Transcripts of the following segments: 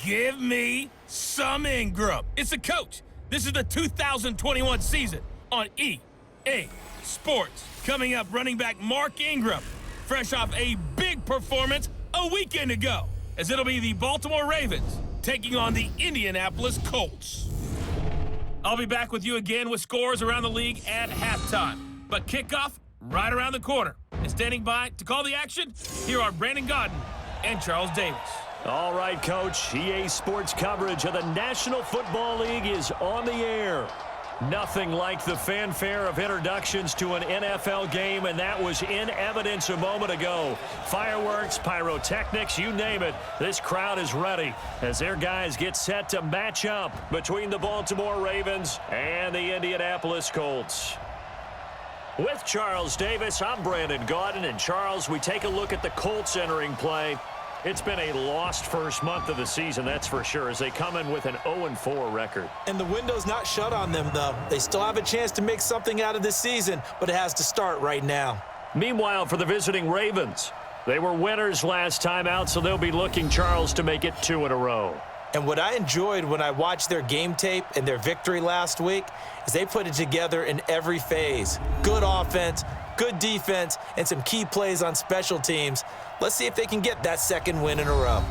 Give me some Ingram. It's a coach. This is the 2021 season on EA Sports. Coming up, running back Mark Ingram, fresh off a big performance a weekend ago, as it'll be the Baltimore Ravens taking on the Indianapolis Colts. I'll be back with you again with scores around the league at halftime. But kickoff right around the corner. And standing by to call the action, here are Brandon Godden and Charles Davis. All right, Coach. EA Sports coverage of the National Football League is on the air. Nothing like the fanfare of introductions to an NFL game, and that was in evidence a moment ago. Fireworks, pyrotechnics, you name it. This crowd is ready as their guys get set to match up between the Baltimore Ravens and the Indianapolis Colts. With Charles Davis, I'm Brandon Godden, and Charles, we take a look at the Colts entering play. It's been a lost first month of the season, that's for sure, as they come in with an 0-4 record. And the window's not shut on them, though. They still have a chance to make something out of this season, but it has to start right now. Meanwhile, for the visiting Ravens, they were winners last time out, so they'll be looking, Charles, to make it 2 in a row. And what I enjoyed when I watched their game tape and their victory last week is they put it together in every phase. Good offense, good defense, and some key plays on special teams. Let's see if they can get that second win in a row.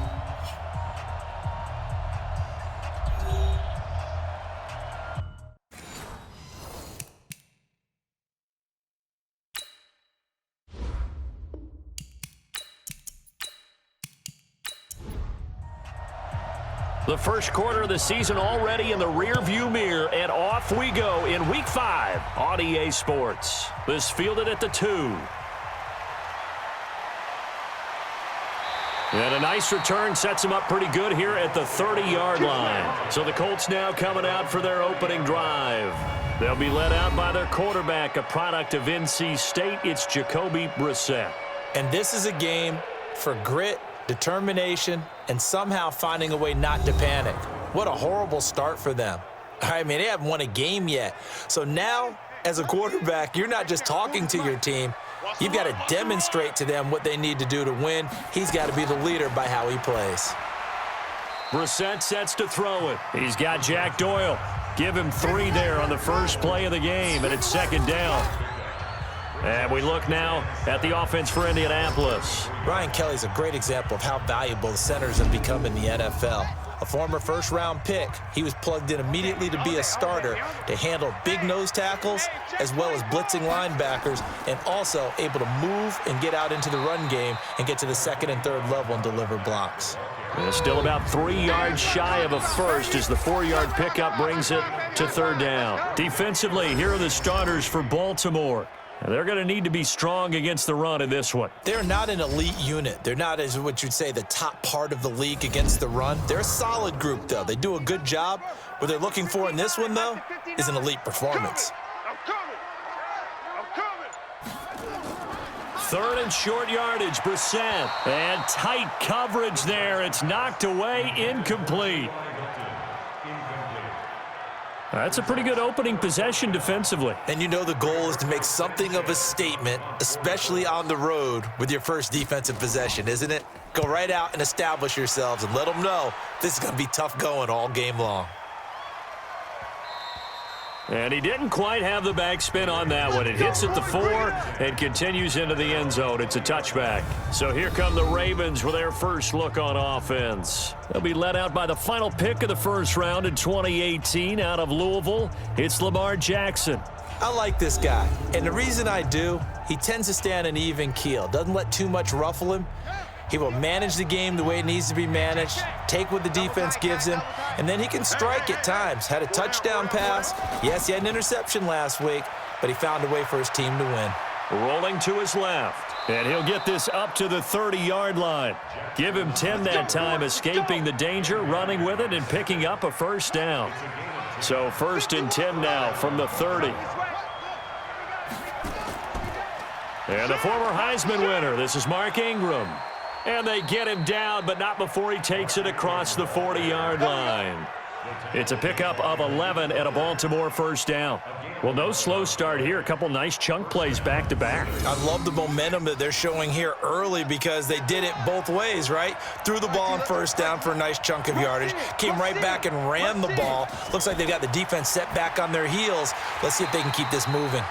The first quarter of the season already in the rearview mirror, and off we go in Week 5 on EA Sports. This fielded at the 2. And a nice return sets him up pretty good here at the 30-yard line. So the Colts now coming out for their opening drive. They'll be led out by their quarterback, a product of NC State. It's Jacoby Brissett. And this is a game for grit, determination, and somehow finding a way not to panic. What a horrible start for them. I mean, they haven't won a game yet. So now, as a quarterback, you're not just talking to your team. You've got to demonstrate to them what they need to do to win. He's got to be the leader by how he plays. Brissett sets to throw it. He's got Jack Doyle. Give him 3 there on the first play of the game, and it's second down. And we look now at the offense for Indianapolis. Brian Kelly's a great example of how valuable the centers have become in the NFL. A former first-round pick, he was plugged in immediately to be a starter to handle big nose tackles as well as blitzing linebackers, and also able to move and get out into the run game and get to the second and third level and deliver blocks. And still about 3 yards shy of a first as the 4-yard pickup brings it to third down. Defensively, here are the starters for Baltimore. They're going to need to be strong against the run in this one. They're not an elite unit. They're not, as what you'd say, the top part of the league against the run. They're a solid group, though. They do a good job. What they're looking for in this one, though, is an elite performance. Third and short yardage, Brissett. And tight coverage there. It's knocked away, incomplete. That's a pretty good opening possession defensively. And you know the goal is to make something of a statement, especially on the road with your first defensive possession, isn't it? Go right out and establish yourselves and let them know this is going to be tough going all game long. And he didn't quite have the backspin on that one. It hits at the 4 and continues into the end zone. It's a touchback. So here come the Ravens with their first look on offense. They'll be led out by the final pick of the first round in 2018 out of Louisville. It's Lamar Jackson. I like this guy, and the reason I do, he tends to stay on an even keel. Doesn't let too much ruffle him. He will manage the game the way it needs to be managed, take what the defense gives him, and then he can strike at times. Had a touchdown pass. Yes, he had an interception last week, but he found a way for his team to win. Rolling to his left, and he'll get this up to the 30-yard line. Give him 10 that time, escaping the danger, running with it, and picking up a first down. So first and 10 now from the 30. And the former Heisman winner, this is Mark Ingram. And they get him down, but not before he takes it across the 40-yard line. It's a pickup of 11 and a Baltimore first down. Well, no slow start here. A couple nice chunk plays back-to-back. I love the momentum that they're showing here early because they did it both ways, right? Threw the ball on first down for a nice chunk of yardage, came right back and ran the ball. Looks like they've got the defense set back on their heels. Let's see if they can keep this moving.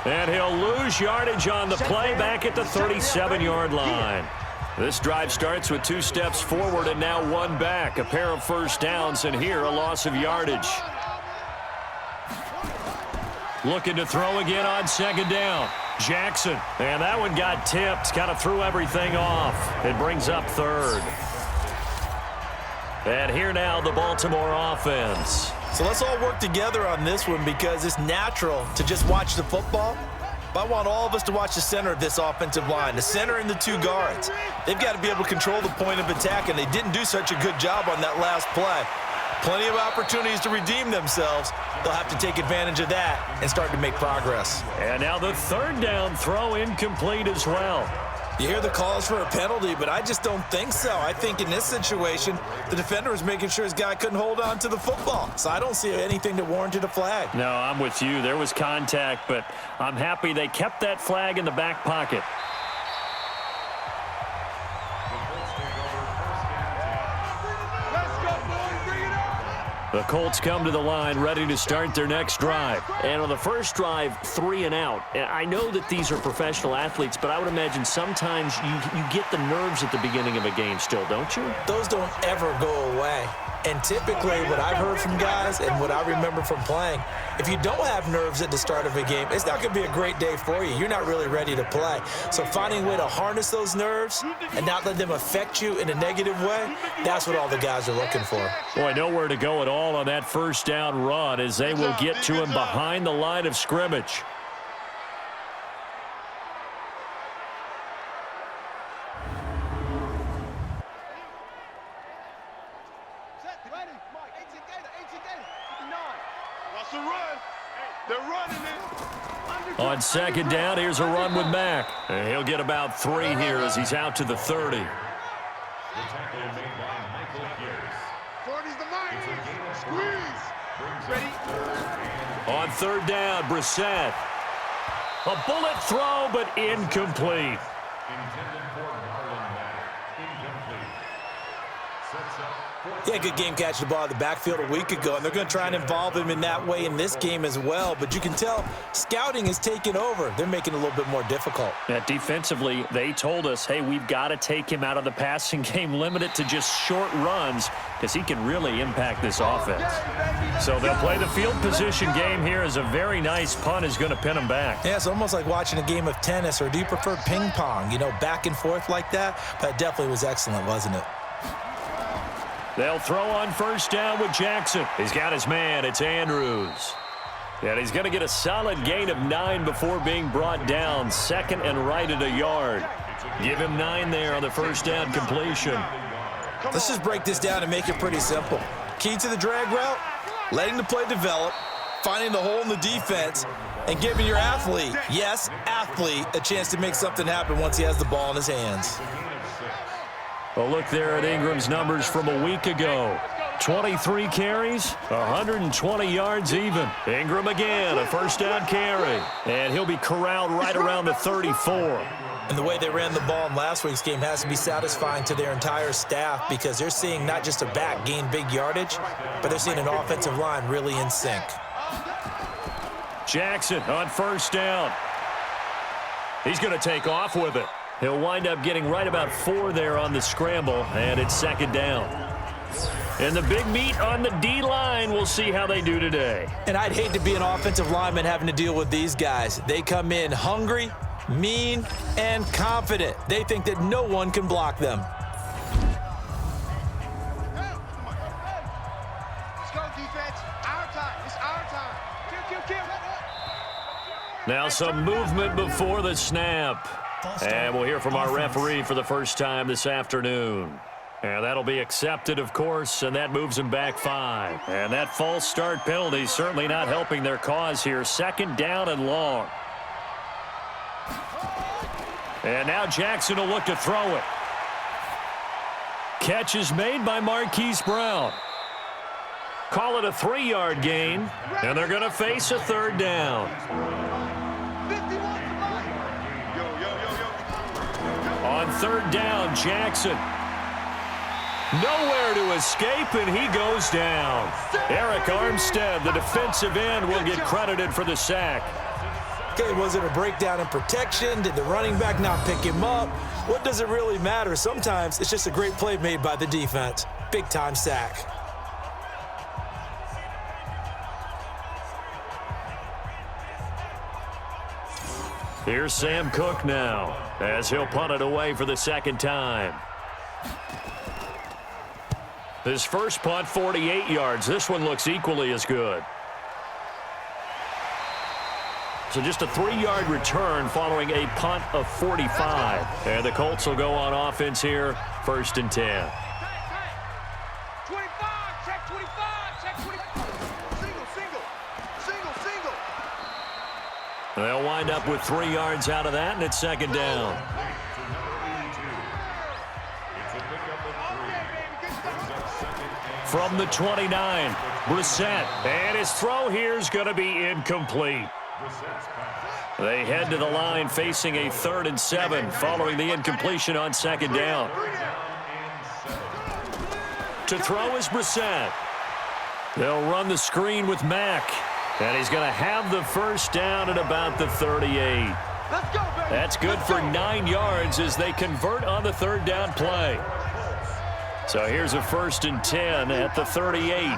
And he'll lose yardage on the play back at the 37-yard line. This drive starts with 2 steps forward and now 1 back. A pair of first downs, and here a loss of yardage. Looking to throw again on second down. Jackson. And that one got tipped. Kind of threw everything off. It brings up third. And here now the Baltimore offense. So let's all work together on this one because it's natural to just watch the football. But I want all of us to watch the center of this offensive line, the center and the 2 guards. They've got to be able to control the point of attack, and they didn't do such a good job on that last play. Plenty of opportunities to redeem themselves. They'll have to take advantage of that and start to make progress. And now the third down throw incomplete as well. You hear the calls for a penalty, but I just don't think so. I think in this situation, the defender was making sure his guy couldn't hold on to the football. So I don't see anything that warranted a flag. No, I'm with you. There was contact, but I'm happy they kept that flag in the back pocket. The Colts come to the line ready to start their next drive. And on the first drive, 3 and out. I know that these are professional athletes, but I would imagine sometimes you get the nerves at the beginning of a game still, don't you? Those don't ever go away. And typically what I've heard from guys and what I remember from playing, if you don't have nerves at the start of a game, it's not going to be a great day for you. You're not really ready to play. So finding a way to harness those nerves and not let them affect you in a negative way, that's what all the guys are looking for. Boy, nowhere to go at all on that first down run as they will get to him behind the line of scrimmage. On second down, here's a run with Mack. And he'll get about 3 here as he's out to the 30. On third down, Brissett. A bullet throw, but incomplete. He had a good game catching the ball in the backfield a week ago, and they're going to try and involve him in that way in this game as well. But you can tell scouting is taking over. They're making it a little bit more difficult. Defensively, they told us, hey, we've got to take him out of the passing game, limit it to just short runs because he can really impact this offense. So they'll play the field position game here as a very nice punt is going to pin him back. Yeah, it's almost like watching a game of tennis, or do you prefer ping pong, you know, back and forth like that? But it definitely was excellent, wasn't it? They'll throw on first down with Jackson. He's got his man. It's Andrews. And he's going to get a solid gain of 9 before being brought down. Second and right at a yard. Give him 9 there on the first down completion. Let's just break this down and make it pretty simple. Key to the drag route, letting the play develop, finding the hole in the defense, and giving your athlete, yes, athlete, a chance to make something happen once he has the ball in his hands. Well, look there at Ingram's numbers from a week ago. 23 carries, 120 yards even. Ingram again, a first down carry. And he'll be corralled right around the 34. And the way they ran the ball in last week's game has to be satisfying to their entire staff because they're seeing not just a back gain big yardage, but they're seeing an offensive line really in sync. Jackson on first down. He's going to take off with it. He'll wind up getting right about 4 there on the scramble, and it's second down. And the big meat on the D-line, we'll see how they do today. And I'd hate to be an offensive lineman having to deal with these guys. They come in hungry, mean, and confident. They think that no one can block them. Let's go, defense. Our time. It's our time. Kill. Now some movement before the snap. And we'll hear from our referee for the first time this afternoon. And that'll be accepted, of course, and that moves them back 5. And that false start penalty certainly not helping their cause here. Second down and long. And now Jackson will look to throw it. Catch is made by Marquise Brown. Call it a 3-yard gain, and they're going to face a third down. 51 to Mike. On third down, Jackson. Nowhere to escape, and he goes down. Eric Armstead, the defensive end, will get credited for the sack. Okay, was it a breakdown in protection? Did the running back not pick him up? What does it really matter? Sometimes it's just a great play made by the defense. Big-time sack. Here's Sam Cook now, as he'll punt it away for the second time. His first punt, 48 yards. This one looks equally as good. So just a 3-yard return following a punt of 45. And the Colts will go on offense here, 1st and 10. 25, check 25, check 25. Single. They'll wind up with 3 yards out of that, and it's second down. From the 29, Brissett. And his throw here is going to be incomplete. They head to the line facing a 3rd and 7 following the incompletion on second down. To throw is Brissett. They'll run the screen with Mack. And he's going to have the first down at about the 38. Let's go, baby. That's good for 9 yards as they convert on the 3rd down play. So here's a 1st and 10 at the 38.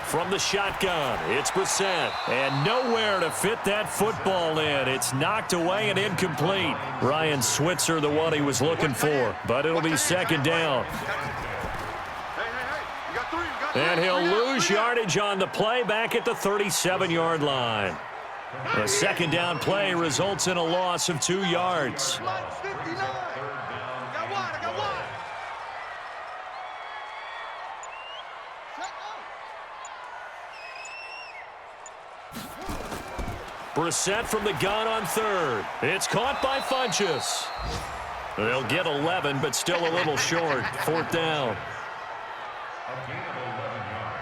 From the shotgun, it's Brissett. And nowhere to fit that football in. It's knocked away and incomplete. Ryan Switzer, the one he was looking for. But it'll be second down. And he'll lose yardage on the play back at the 37-yard line. The second down play results in a loss of 2 yards. Brissett from the gun on 3rd. It's caught by Funchess. They'll get 11, but still a little short. 4th down.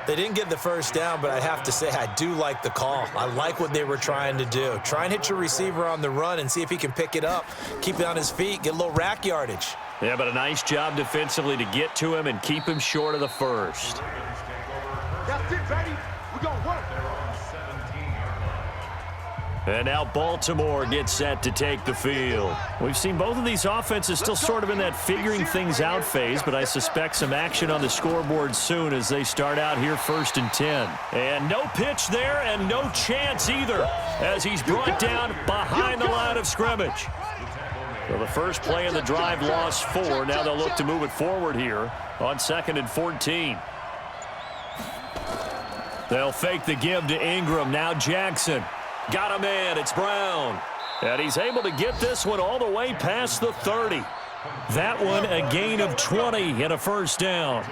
They didn't get the first down, but I have to say I do like the call. I like what they were trying to do. Try and hit your receiver on the run and see if he can pick it up, keep it on his feet, get a little rack yardage. Yeah, but a nice job defensively to get to him and keep him short of the first. That's it, baby. We're going to work. And now Baltimore gets set to take the field. We've seen both of these offenses still sort of in that figuring things out phase, but I suspect some action on the scoreboard soon as they start out here 1st and 10. And no pitch there and no chance either as he's brought down behind the line of scrimmage. So the first play of the drive lost 4. Now they'll look to move it forward here on 2nd and 14. They'll fake the give to Ingram. Now Jackson. Got a man, it's Brown. And he's able to get this one all the way past the 30. That one a gain of 20 and a first down.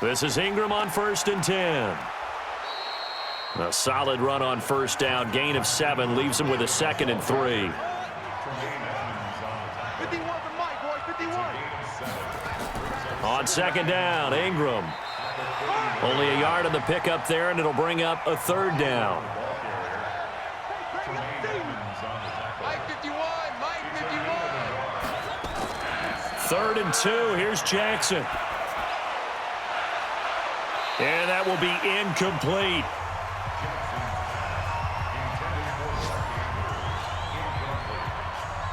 This is Ingram on 1st and 10. A solid run on first down. Gain of 7 leaves him with a 2nd and 3. 51 for Mike, boys. 51. On second down, Ingram. Only a yard on the pickup there, and it'll bring up a 3rd down. Mike 51. Mike 51. 3rd and 2. Here's Jackson. And that will be incomplete.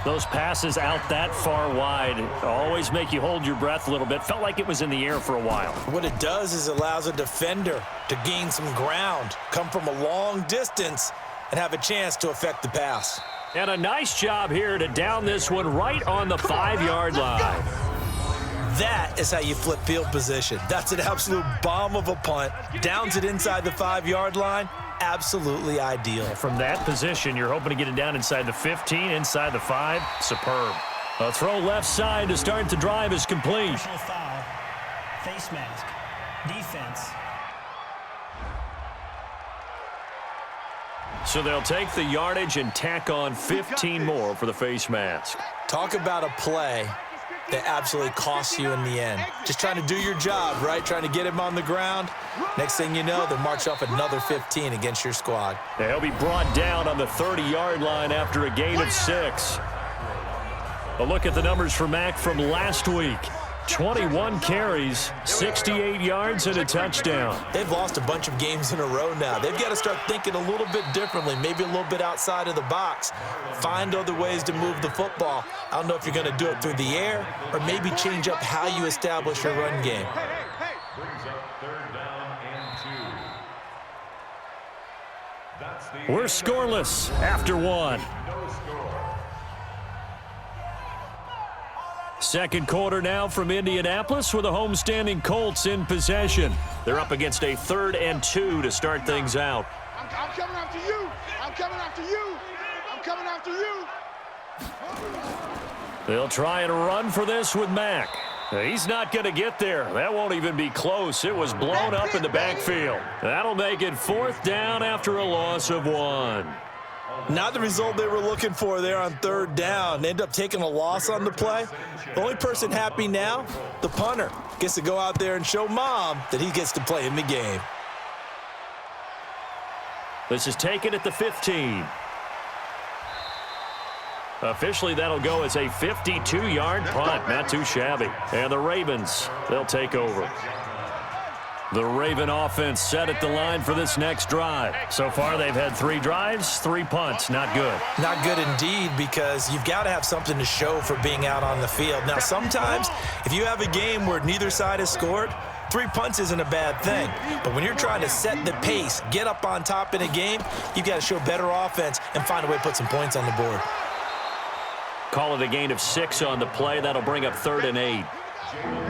Those passes out that far wide always make you hold your breath a little bit. Felt like it was in the air for a while. What it does is allows a defender to gain some ground, come from a long distance, and have a chance to affect the pass. And a nice job here to down this one right on the 5-yard line. That is how you flip field position. That's an absolute bomb of a punt. Downs it inside the 5-yard line. Absolutely ideal. From that position, you're hoping to get it down inside the 15, inside the 5. Superb. A throw left side to start the drive is complete. Personal foul, face mask, defense. So they'll take the yardage and tack on 15 more for the face mask. Talk about a play that absolutely costs you in the end. Just trying to do your job, right? Trying to get him on the ground. Next thing you know, they'll march off another 15 against your squad. They'll be brought down on the 30-yard line after a gain of 6. A look at the numbers for Mack from last week. 21 carries, 68 yards, and a touchdown. They've lost a bunch of games in a row now. They've got to start thinking a little bit differently, maybe a little bit outside of the box. Find other ways to move the football. I don't know if you're going to do it through the air or maybe change up how you establish your run game. We're scoreless after 1. Second quarter now from Indianapolis with the homestanding Colts in possession. They're up against a 3rd and 2 to start things out. I'm coming after you. I'm coming after you. I'm coming after you. They'll try and run for this with Mack. He's not going to get there. That won't even be close. It was blown up in the backfield. That'll make it 4th down after a loss of 1. Not the result they were looking for there on 3rd down. They end up taking a loss on the play. The only person happy now, the punter, gets to go out there and show mom that he gets to play in the game. This is taken at the 15. Officially, that'll go as a 52-yard punt. Not too shabby. And the Ravens, they'll take over. The Raven offense set at the line for this next drive. So far, they've had 3 drives, 3 punts. Not good. Not good indeed, because you've got to have something to show for being out on the field. Now, sometimes, if you have a game where neither side has scored, 3 punts isn't a bad thing. But when you're trying to set the pace, get up on top in a game, you've got to show better offense and find a way to put some points on the board. Call it a gain of 6 on the play. That'll bring up 3rd and 8.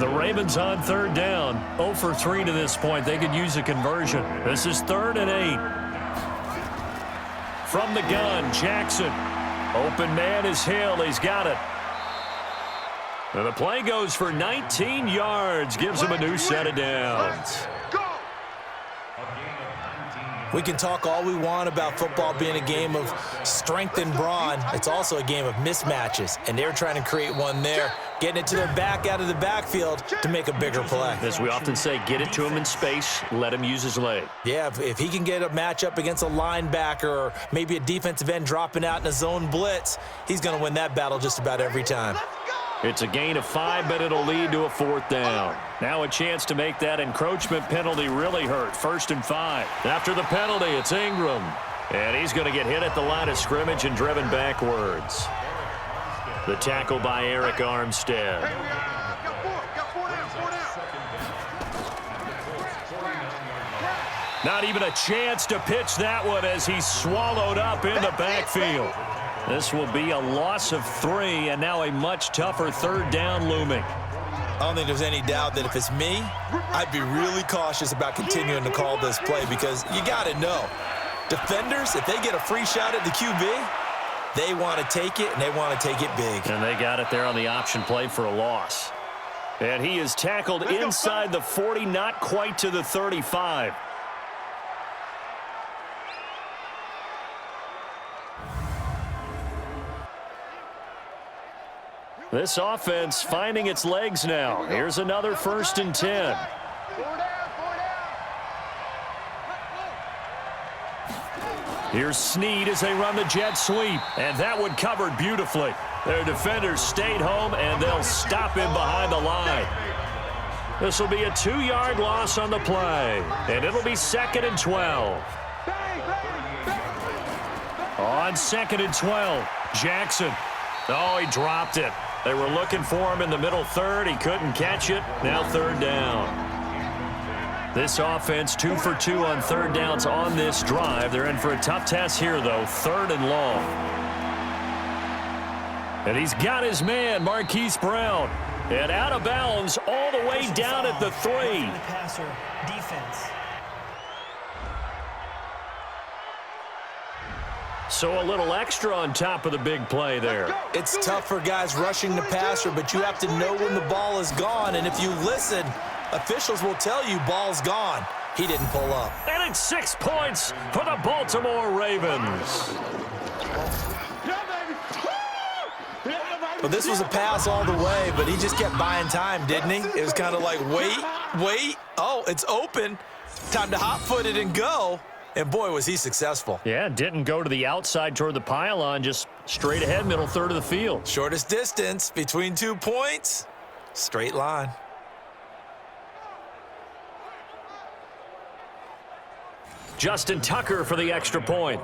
The Ravens on 3rd down. 0 for 3 to this point. They could use a conversion. This is 3rd and 8. From the gun, Jackson. Open man is Hill. He's got it. And the play goes for 19 yards. Gives him a new set of downs. We can talk all we want about football being a game of strength and brawn. It's also a game of mismatches, and they're trying to create one there, getting it to their back out of the backfield to make a bigger play. As we often say, get it to him in space, let him use his leg. Yeah, if he can get a matchup against a linebacker or maybe a defensive end dropping out in a zone blitz, he's going to win that battle just about every time. It's a gain of 5, but it'll lead to a 4th down. Now a chance to make that encroachment penalty really hurt. 1st and 5. After the penalty, it's Ingram. And he's going to get hit at the line of scrimmage and driven backwards. The tackle by Eric Armstead. Not even a chance to pitch that one as he's swallowed up in the backfield. This will be a loss of 3, and now a much tougher 3rd down looming. I don't think there's any doubt that if it's me, I'd be really cautious about continuing to call this play because you got to know, defenders, if they get a free shot at the QB, they want to take it, and they want to take it big. And they got it there on the option play for a loss. And he is tackled inside the 40, not quite to the 35. This offense finding its legs now. Here's another 1st and 10. Here's Snead as they run the jet sweep. And that one covered beautifully. Their defenders stayed home, and they'll stop him behind the line. This will be a 2-yard loss on the play. And it'll be 2nd and 12. On 2nd and 12, Jackson. Oh, he dropped it. They were looking for him in the middle 3rd. He couldn't catch it. Now 3rd down. This offense 2 for 2 on 3rd downs on this drive. They're in for a tough test here, though. 3rd and long. And he's got his man, Marquise Brown. And out of bounds all the way down at the 3. Passer defense. So a little extra on top of the big play there. It's tough for guys rushing the passer, but you have to know when the ball is gone. And if you listen, officials will tell you ball's gone. he didn't pull up. And it's 6 points for the Baltimore Ravens. Well, this was a pass all the way, but he just kept buying time, didn't he? It was kind of like, wait. Oh, it's open. Time to hot-foot it and go. And, boy, was he successful. Yeah, didn't go to the outside toward the pylon, just straight ahead, middle third of the field. Shortest distance between 2 points, straight line. Justin Tucker for the extra point.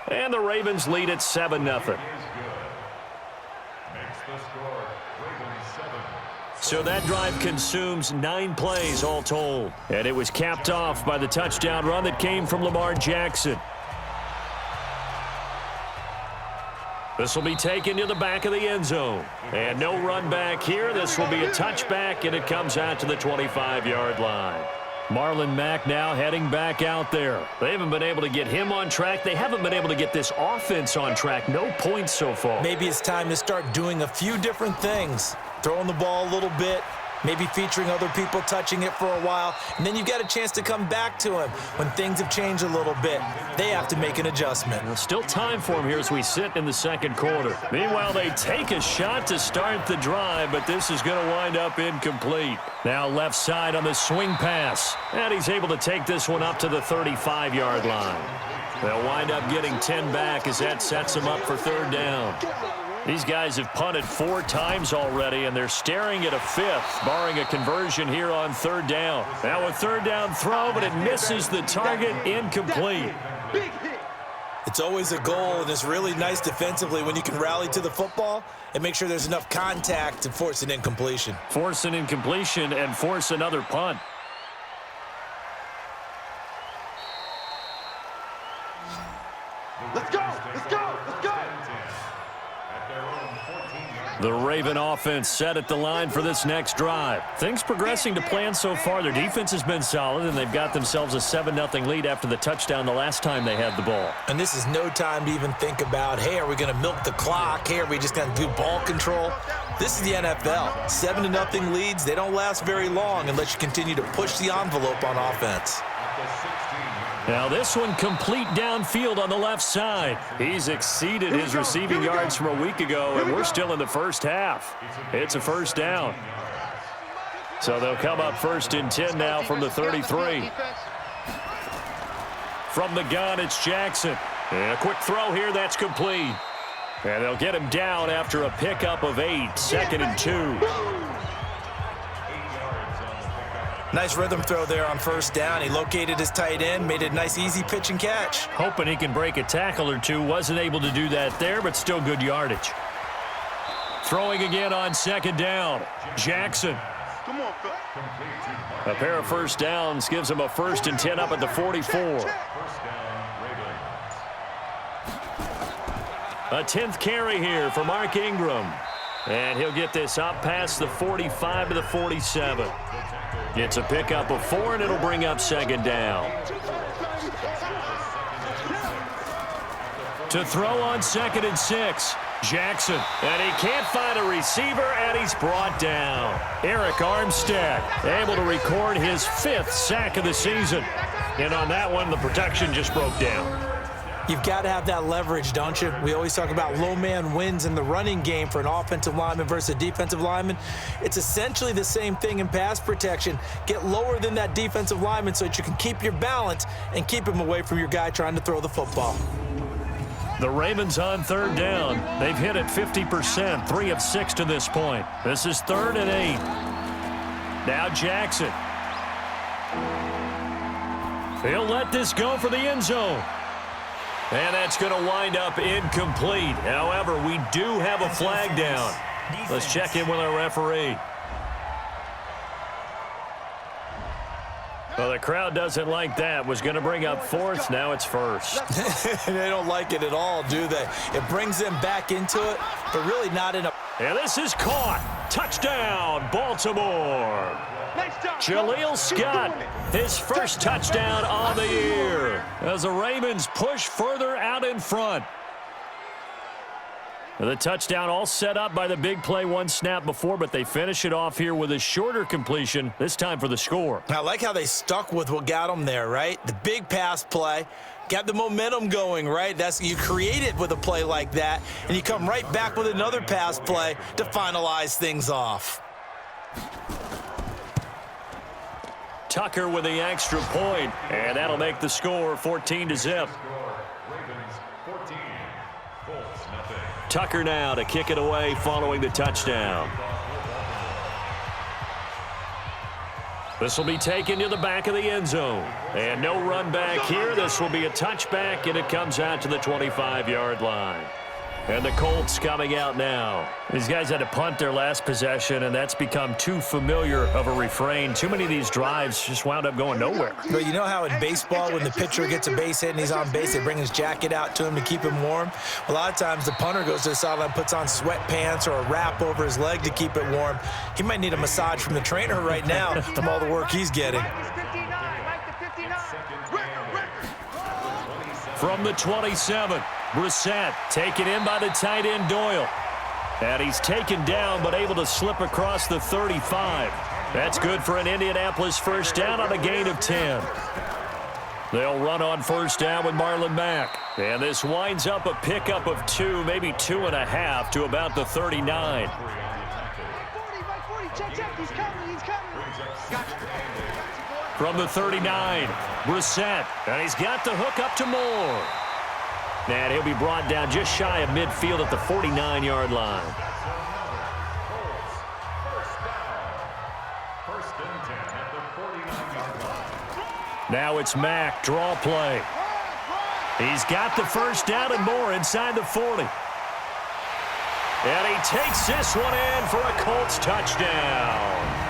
And the Ravens lead at 7-0. So that drive consumes 9 plays all told. And it was capped off by the touchdown run that came from Lamar Jackson. This will be taken to the back of the end zone. And no run back here. This will be a touchback, and it comes out to the 25-yard line. Marlon Mack now heading back out there. They haven't been able to get him on track. They haven't been able to get this offense on track. No points so far. Maybe it's time to start doing a few different things. Throwing the ball a little bit, maybe featuring other people touching it for a while, and then you've got a chance to come back to him when things have changed a little bit. They have to make an adjustment. Well, still time for him here as we sit in the second quarter. Meanwhile, they take a shot to start the drive, but this is going to wind up incomplete. Now left side on the swing pass, and he's able to take this one up to the 35-yard line. They'll wind up getting 10 back as that sets them up for third down. These guys have punted 4 times already, and they're staring at a 5th, barring a conversion here on third down. Now a third down throw, but it misses the target, incomplete. It's always a goal, and it's really nice defensively when you can rally to the football and make sure there's enough contact to force an incompletion. Force an incompletion and force another punt. Let's go! Let's go! Let's go! The Raven offense set at the line for this next drive. Things progressing to plan so far. Their defense has been solid, and they've got themselves a 7-0 lead after the touchdown the last time they had the ball. And this is no time to even think about, hey, are we going to milk the clock? Hey, are we just going to do ball control? This is the NFL. 7-0 leads, they don't last very long unless you continue to push the envelope on offense. Now this one complete downfield on the left side. He's exceeded his receiving yards from a week ago, and we're still in the first half. It's a first down. So they'll come up 1st and 10 now from the 33. From the gun, it's Jackson. And a quick throw here, that's complete. And they'll get him down after a pickup of 8, 2nd and 2. Nice rhythm throw there on first down. He located his tight end, made it a nice, easy pitch and catch. Hoping he can break a tackle or two. Wasn't able to do that there, but still good yardage. Throwing again on 2nd down. Jackson. Come on, Phil. A pair of first downs gives him a 1st and 10 up at the 44. A 10th carry here for Mark Ingram. And he'll get this up past the 45 to the 47. It's a pickup of 4, and it'll bring up 2nd down. To throw on 2nd and 6. Jackson. And he can't find a receiver, and he's brought down. Eric Armstead able to record his 5th sack of the season. And on that one, the protection just broke down. You've got to have that leverage, don't you? We always talk about low man wins in the running game for an offensive lineman versus a defensive lineman. It's essentially the same thing in pass protection. Get lower than that defensive lineman so that you can keep your balance and keep him away from your guy trying to throw the football. The Ravens on 3rd down. They've hit it 50%, 3 of 6 to this point. This is 3rd and 8. Now Jackson. He'll let this go for the end zone. And that's going to wind up incomplete. However, we do have a flag down. Let's check in with our referee. Well, the crowd doesn't like that. Was going to bring up 4th. Now it's 1st. They don't like it at all, do they? It brings them back into it, but really not in a... And this is caught. Touchdown, Baltimore. Jaleel Scott, his first touchdown on the year as the Ravens push further out in front. The touchdown all set up by the big play one snap before, but they finish it off here with a shorter completion, this time for the score. I like how they stuck with what got them there, right? The big pass play, got the momentum going, right? You create it with a play like that, and you come right back with another pass play to finalize things off. Tucker with the extra point, and that'll make the score 14-0. Tucker now to kick it away following the touchdown. This will be taken to the back of the end zone. And no run back here. This will be a touchback, and it comes out to the 25-yard line. And the Colts coming out now. These guys had to punt their last possession, and that's become too familiar of a refrain. Too many of these drives just wound up going nowhere. But you know how in baseball, when the pitcher gets a base hit and he's on base, they bring his jacket out to him to keep him warm? A lot of times the punter goes to the sideline, puts on sweatpants or a wrap over his leg to keep it warm. He might need a massage from the trainer right now from all the work he's getting. From the 27, Brissett taken in by the tight end Doyle. And he's taken down but able to slip across the 35. That's good for an Indianapolis first down on a gain of 10. They'll run on first down with Marlon Mack. And this winds up a pickup of 2, maybe 2.5 to about the 39. From the 39, Brissett, and he's got the hook up to Moore. And he'll be brought down just shy of midfield at the 49-yard line. Now it's Mack, draw play. He's got the first down and more inside the 40. And he takes this one in for a Colts touchdown.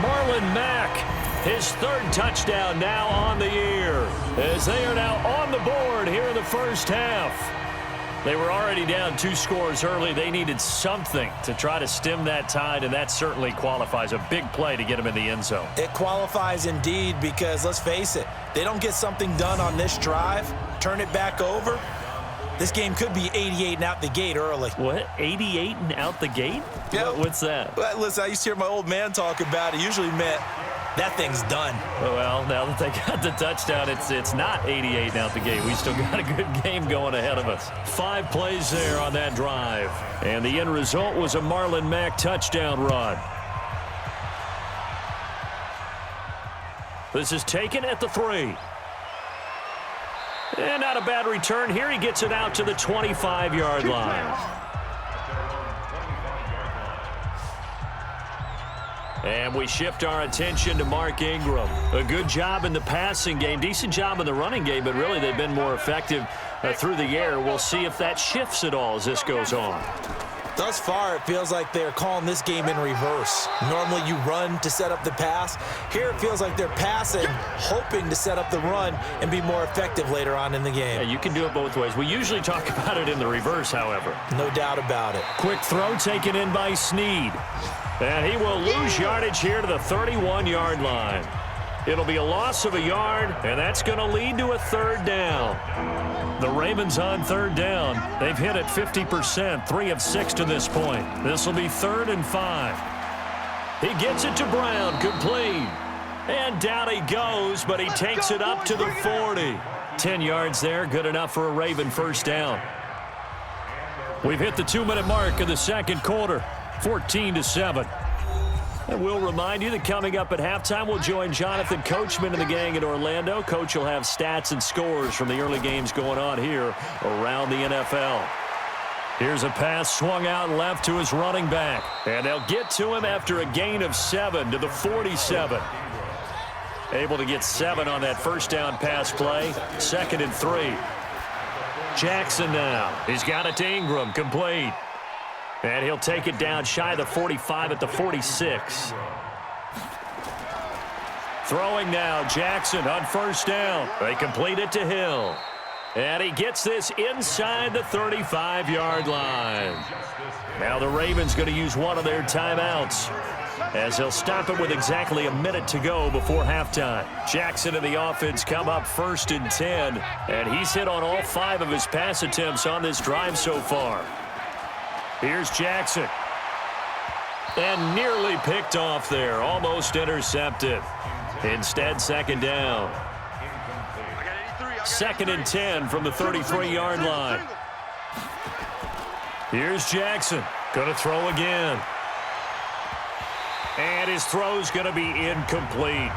Marlon Mack, his third touchdown now on the year, as they are now on the board here in the first half. They were already down 2 scores early. They needed something to try to stem that tide, and that certainly qualifies. A big play to get them in the end zone. It qualifies indeed because, let's face it, they don't get something done on this drive, turn it back over, this game could be 88 and out the gate early. What? 88 and out the gate? Yeah. What's that? Well, listen, I used to hear my old man talk about it. Usually meant that thing's done. Well, now that they got the touchdown, it's not 88 and out the gate. We still got a good game going ahead of us. 5 plays there on that drive. And the end result was a Marlon Mack touchdown run. This is taken at the 3. And not a bad return here. He gets it out to the 25-yard line. And we shift our attention to Mark Ingram. A good job in the passing game, decent job in the running game, but really they've been more effective through the air. We'll see if that shifts at all as this goes on. Thus far, it feels like they're calling this game in reverse. Normally you run to set up the pass. Here it feels like they're passing, hoping to set up the run and be more effective later on in the game. Yeah, you can do it both ways. We usually talk about it in the reverse, however. No doubt about it. Quick throw taken in by Snead. And he will lose yardage here to the 31-yard line. It'll be a loss of a yard, and that's going to lead to a third down. The Ravens on third down. They've hit it 50%, 3 of 6 to this point. This will be 3rd and 5. He gets it to Brown, complete. And down he goes, but he takes it up to the 40. 10 yards there, good enough for a Raven first down. We've hit the 2-minute mark of the second quarter, 14-7. And we'll remind you that coming up at halftime, we'll join Jonathan Coachman and the gang in Orlando. Coach will have stats and scores from the early games going on here around the NFL. Here's a pass swung out left to his running back. And they'll get to him after a gain of 7 to the 47. Able to get 7 on that first down pass play. 2nd and 3. Jackson now. He's got it to Ingram, complete. And he'll take it down shy of the 45 at the 46. Throwing now, Jackson on first down. They complete it to Hill. And he gets this inside the 35-yard line. Now the Ravens going to use one of their timeouts, as they'll stop it with exactly a minute to go before halftime. Jackson and the offense come up 1st and 10, and he's hit on all 5 of his pass attempts on this drive so far. Here's Jackson. And nearly picked off there. Almost intercepted. Instead, second down. 2nd and 10 from the 33-yard line. Here's Jackson. Going to throw again. And his throw's going to be incomplete.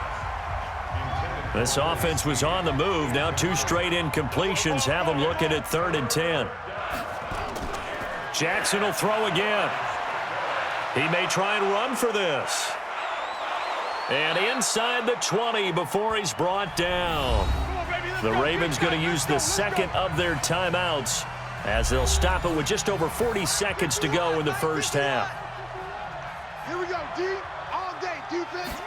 This offense was on the move. Now 2 straight incompletions have them looking at 3rd and 10. Jackson will throw again. He may try and run for this. And inside the 20 before he's brought down. The Ravens going to use the second of their timeouts as they'll stop it with just over 40 seconds to go in the first half. Here we go, D. All day, defense.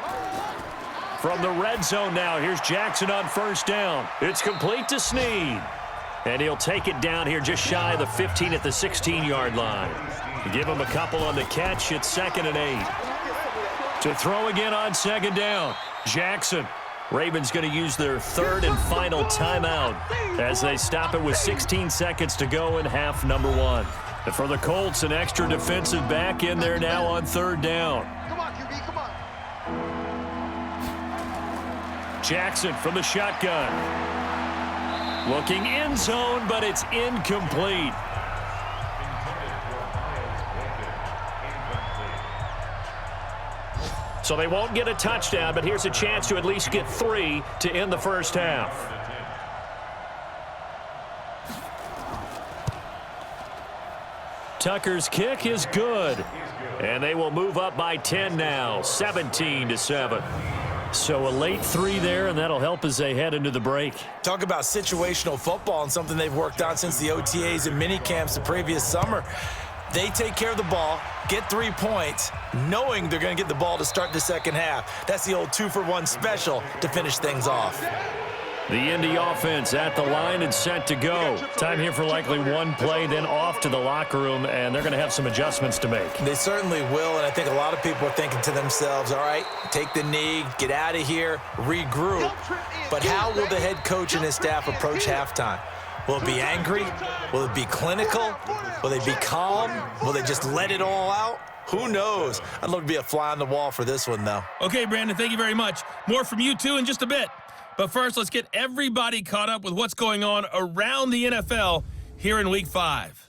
From the red zone now, here's Jackson on 1st down. It's complete to Snead. And he'll take it down here just shy of the 15 at the 16-yard line. Give him a couple on the catch. It's 2nd and 8. To throw again on 2nd down. Jackson. Ravens going to use their 3rd and final timeout as they stop it with 16 seconds to go in half number 1. And for the Colts, an extra defensive back in there now on 3rd down. Come on, QB, come on. Jackson from the shotgun. Looking end zone, but it's incomplete. So they won't get a touchdown, but here's a chance to at least get 3 to end the first half. Tucker's kick is good. And they will move up by 10 now, 17-7. So a late 3 there, and that'll help as they head into the break. Talk about situational football and something they've worked on since the OTAs and mini camps the previous summer. They take care of the ball, get 3 points, knowing they're going to get the ball to start the second half. That's the old 2-for-1 special to finish things off. The Indy offense at the line and set to go. Time here for likely 1 play, then off to the locker room, and they're going to have some adjustments to make. They certainly will, and I think a lot of people are thinking to themselves, all right, take the knee, get out of here, regroup. But how will the head coach and his staff approach halftime? Will it be angry? Will it be clinical? Will they be calm? Will they just let it all out? Who knows? I'd love to be a fly on the wall for this one, though. Okay, Brandon, thank you very much. More from you, too, in just a bit. But first, let's get everybody caught up with what's going on around the NFL here in Week 5.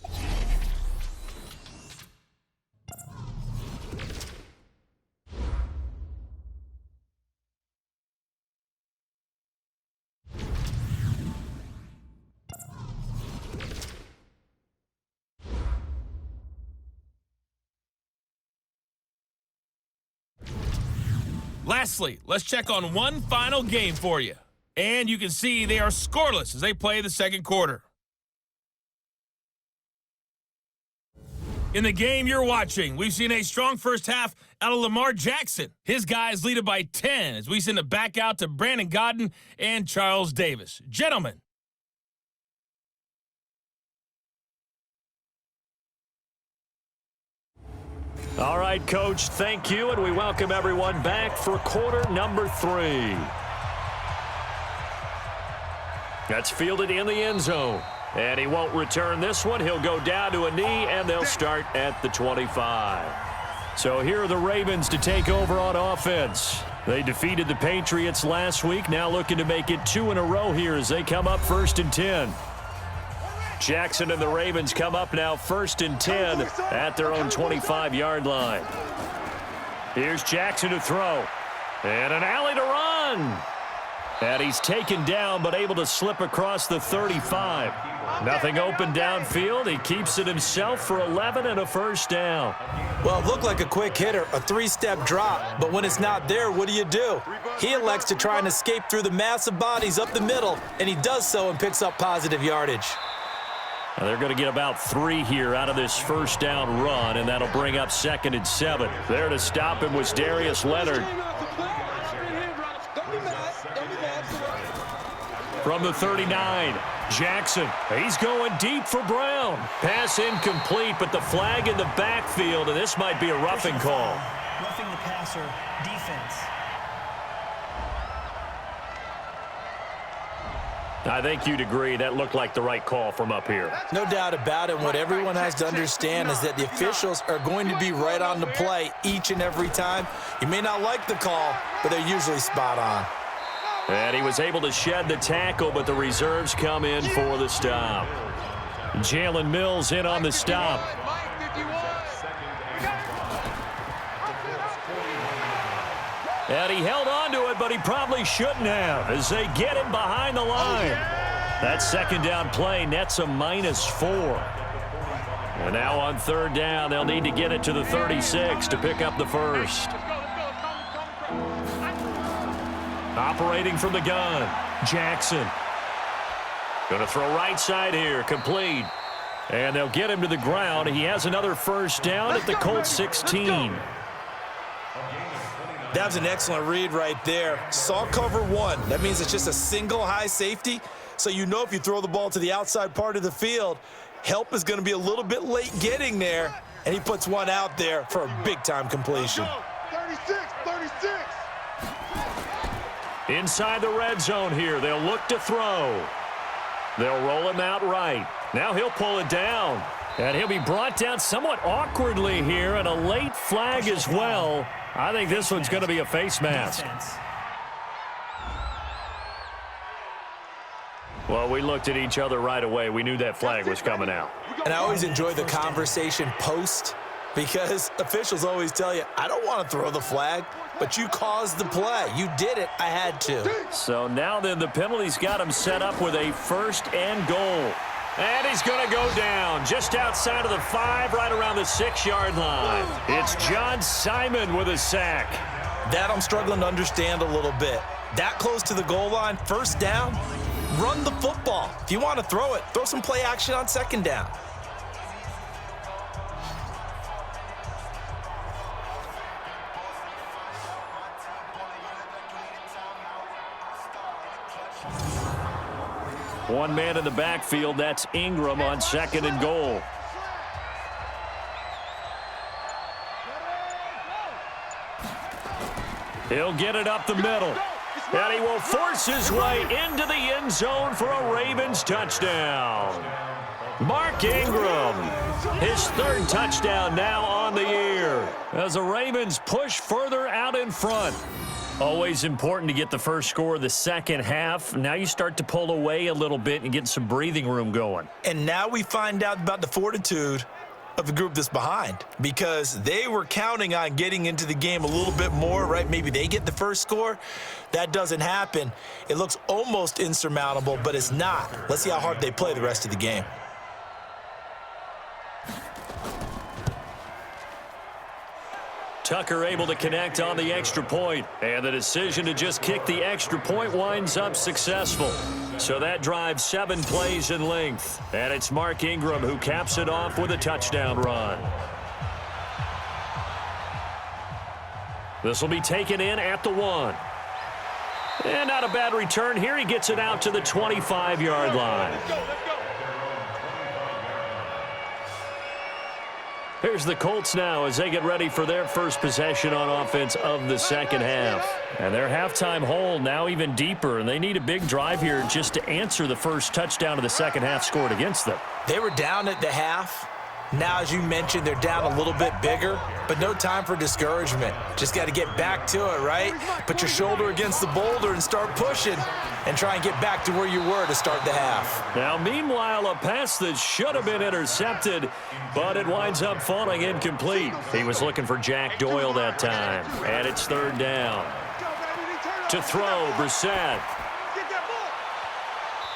Lastly, let's check on one final game for you. And you can see they are scoreless as they play the second quarter. In the game you're watching, we've seen a strong first half out of Lamar Jackson. His guys lead it by 10 as we send it back out to Brandon Godden and Charles Davis. Gentlemen. All right, Coach, thank you, and we welcome everyone back for quarter number 3. That's fielded in the end zone. And he won't return this one. He'll go down to a knee, and they'll start at the 25. So here are the Ravens to take over on offense. They defeated the Patriots last week, now looking to make it 2 in a row here as they come up 1st and 10. Jackson and the Ravens come up now 1st and 10 at their own 25-yard line. Here's Jackson to throw. And an alley to run. And he's taken down but able to slip across the 35. Nothing open downfield. He keeps it himself for 11 and a first down. Well, it looked like a quick hitter, a 3-step drop, but when it's not there, what do? He elects to try and escape through the massive bodies up the middle, and he does so and picks up positive yardage. Now they're going to get about 3 here out of this first down run, and that'll bring up 2nd and 7. There to stop him was Darius Leonard. From the 39, Jackson. He's going deep for Brown. Pass incomplete, but the flag in the backfield, and this might be a roughing call. Roughing the passer, defense. I think you'd agree that looked like the right call from up here. No doubt about it. What everyone has to understand is that the officials are going to be right on the play each and every time. You may not like the call, but they're usually spot on. And he was able to shed the tackle, but the reserves come in for the stop. Jalen Mills in on the stop. And he held on to it, but he probably shouldn't have as they get him behind the line. That second down play nets a -4. And now on third down, they'll need to get it to the 36 to pick up the first. Operating from the gun, Jackson. Going to throw right side here, complete. And they'll get him to the ground. He has another first down at the Colts 16. That was an excellent read right there. Saw cover one. That means it's just a single high safety. So you know if you throw the ball to the outside part of the field, help is going to be a little bit late getting there. And he puts one out there for a big-time completion. 36, 36. Inside the red zone here. They'll look to throw. They'll roll him out right. Now he'll pull it down. And he'll be brought down somewhat awkwardly here, and a late flag as well. I think this one's going to be a face mask. Well, we looked at each other right away. We knew that flag was coming out. And I always enjoy the conversation post because officials always tell you, I don't want to throw the flag, but you caused the play. You did it. I had to. So now then the penalty's got him set up with a first and goal. And he's going to go down just outside of the 5, right around the 6-yard line. It's John Simon with a sack. That I'm struggling to understand a little bit. That close to the goal line, first down, run the football. If you want to throw it, throw some play action on second down. One man in the backfield, that's Ingram on second and goal. He'll get it up the middle. And he will force his way into the end zone for a Ravens touchdown. Mark Ingram, his third touchdown now on the year, as the Ravens push further out in front. Always important to get the first score of the second half. Now you start to pull away a little bit and get some breathing room going. And now we find out about the fortitude of the group that's behind, because they were counting on getting into the game a little bit more, right? Maybe they get the first score. That doesn't happen. It looks almost insurmountable, but it's not. Let's see how hard they play the rest of the game. Tucker able to connect on the extra point, and the decision to just kick the extra point winds up successful. So that drives 7 plays in length, and it's Mark Ingram who caps it off with a touchdown run. This will be taken in at the 1. And not a bad return here. He gets it out to the 25-yard line. Here's the Colts now as they get ready for their first possession on offense of the second half. And their halftime hole now even deeper, and they need a big drive here just to answer the first touchdown of the second half scored against them. They were down at the half. Now, as you mentioned, they're down a little bit bigger, but no time for discouragement. Just got to get back to it, right? Put your shoulder against the boulder and start pushing and try and get back to where you were to start the half. Now, meanwhile, a pass that should have been intercepted, but it winds up falling incomplete. He was looking for Jack Doyle that time, and it's third down. To throw, Brissett.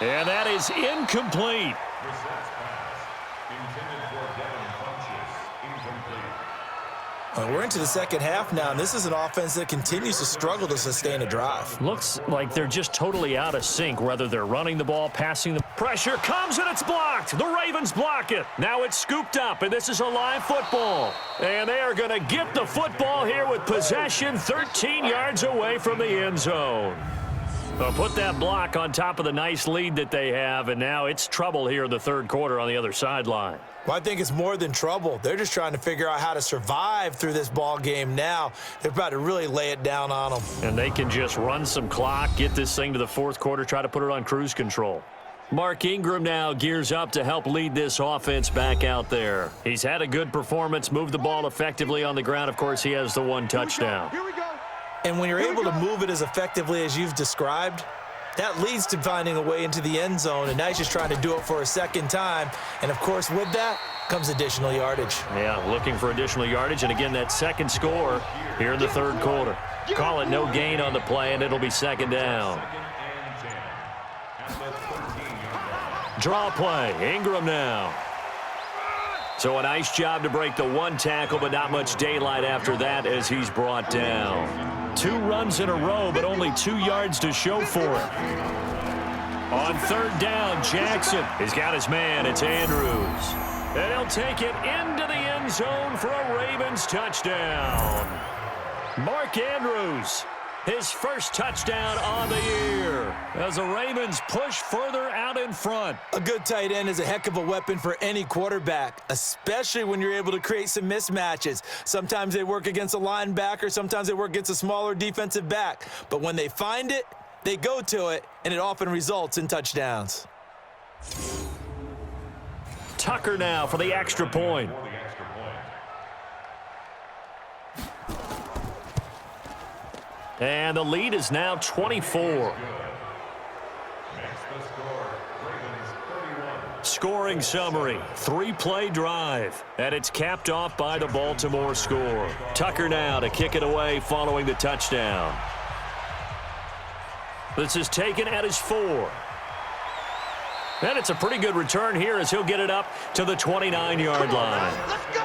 And that is incomplete. We're into the second half now, and this is an offense that continues to struggle to sustain a drive. Looks like they're just totally out of sync, whether they're running the ball, passing the pressure comes, and it's blocked. The Ravens block it. Now it's scooped up, and this is a live football. And they are going to get the football here with possession 13 yards away from the end zone. Well, put that block on top of the nice lead that they have, and now it's trouble here in the third quarter on the other sideline. Well, I think it's more than trouble. They're just trying to figure out how to survive through this ball game now. They're about to really lay it down on them. And they can just run some clock, get this thing to the fourth quarter, try to put it on cruise control. Mark Ingram now gears up to help lead this offense back out there. He's had a good performance, moved the ball effectively on the ground. Of course, he has the one touchdown. Here we go. And when you're able to move it as effectively as you've described, that leads to finding a way into the end zone, and now he's just trying to do it for a second time. And, of course, with that comes additional yardage. Yeah, looking for additional yardage. And, again, that second score here in the third quarter. Call it no gain on the play, and it'll be second down. Draw play. Ingram now. So a nice job to break the one tackle, but not much daylight after that as he's brought down. 2 runs in a row, but only 2 yards to show for it. On third down, Jackson has got his man. It's Andrews. And he'll take it into the end zone for a Ravens touchdown. Mark Andrews, his first touchdown on the year as the Ravens push further out in front. A good tight end is a heck of a weapon for any quarterback, especially when you're able to create some mismatches. Sometimes they work against a linebacker, sometimes they work against a smaller defensive back. But when they find it, they go to it, and it often results in touchdowns. Tucker now for the extra point. And the lead is now 24. Scoring summary, 3-play drive, and it's capped off by the Baltimore score. Tucker now to kick it away following the touchdown. This is taken at his 4. And it's a pretty good return here as he'll get it up to the 29-yard line. Let's go.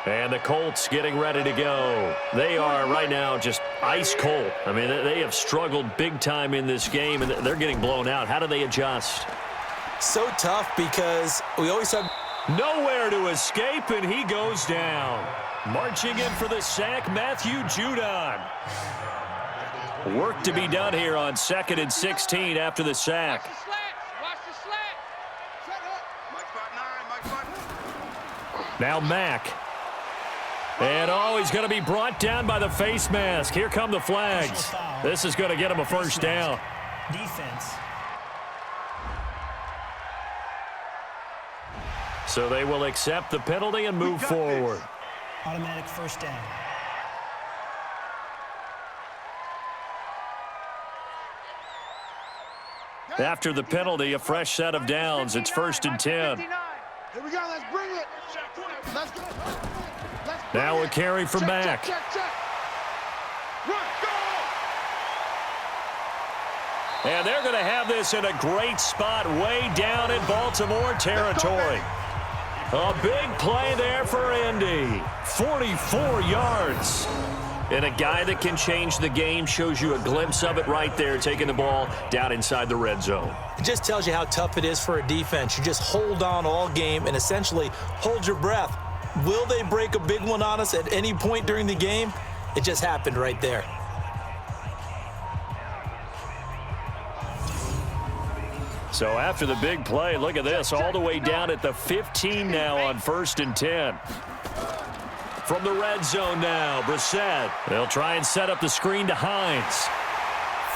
And the Colts getting ready to go. They are right now just ice cold. I mean, they have struggled big time in this game, and they're getting blown out. How do they adjust? So tough because we always have Nowhere to escape, and he goes down. Marching in for the sack, Matthew Judon. Work to be done here on 2nd and 16 after the sack. Watch the slat. Set up. Now Mack. And, he's going to be brought down by the face mask. Here come the flags. This is going to get him a first down. Defense. So they will accept the penalty and move forward. Automatic first down. After the penalty, a fresh set of downs. It's 1st and 10. Here we go. Let's bring it. Let's go. Now a carry for Mack. Check. Run. Go. And they're going to have this in a great spot way down in Baltimore territory. A big play there for Indy. 44 yards. And a guy that can change the game, shows you a glimpse of it right there, taking the ball down inside the red zone. It just tells you how tough it is for a defense. You just hold on all game and essentially hold your breath. Will they break a big one on us at any point during the game? It just happened right there. So after the big play, look at this, all the way down at the 15 now on 1st and 10. From the red zone now, Brissett. They'll try and set up the screen to Hines.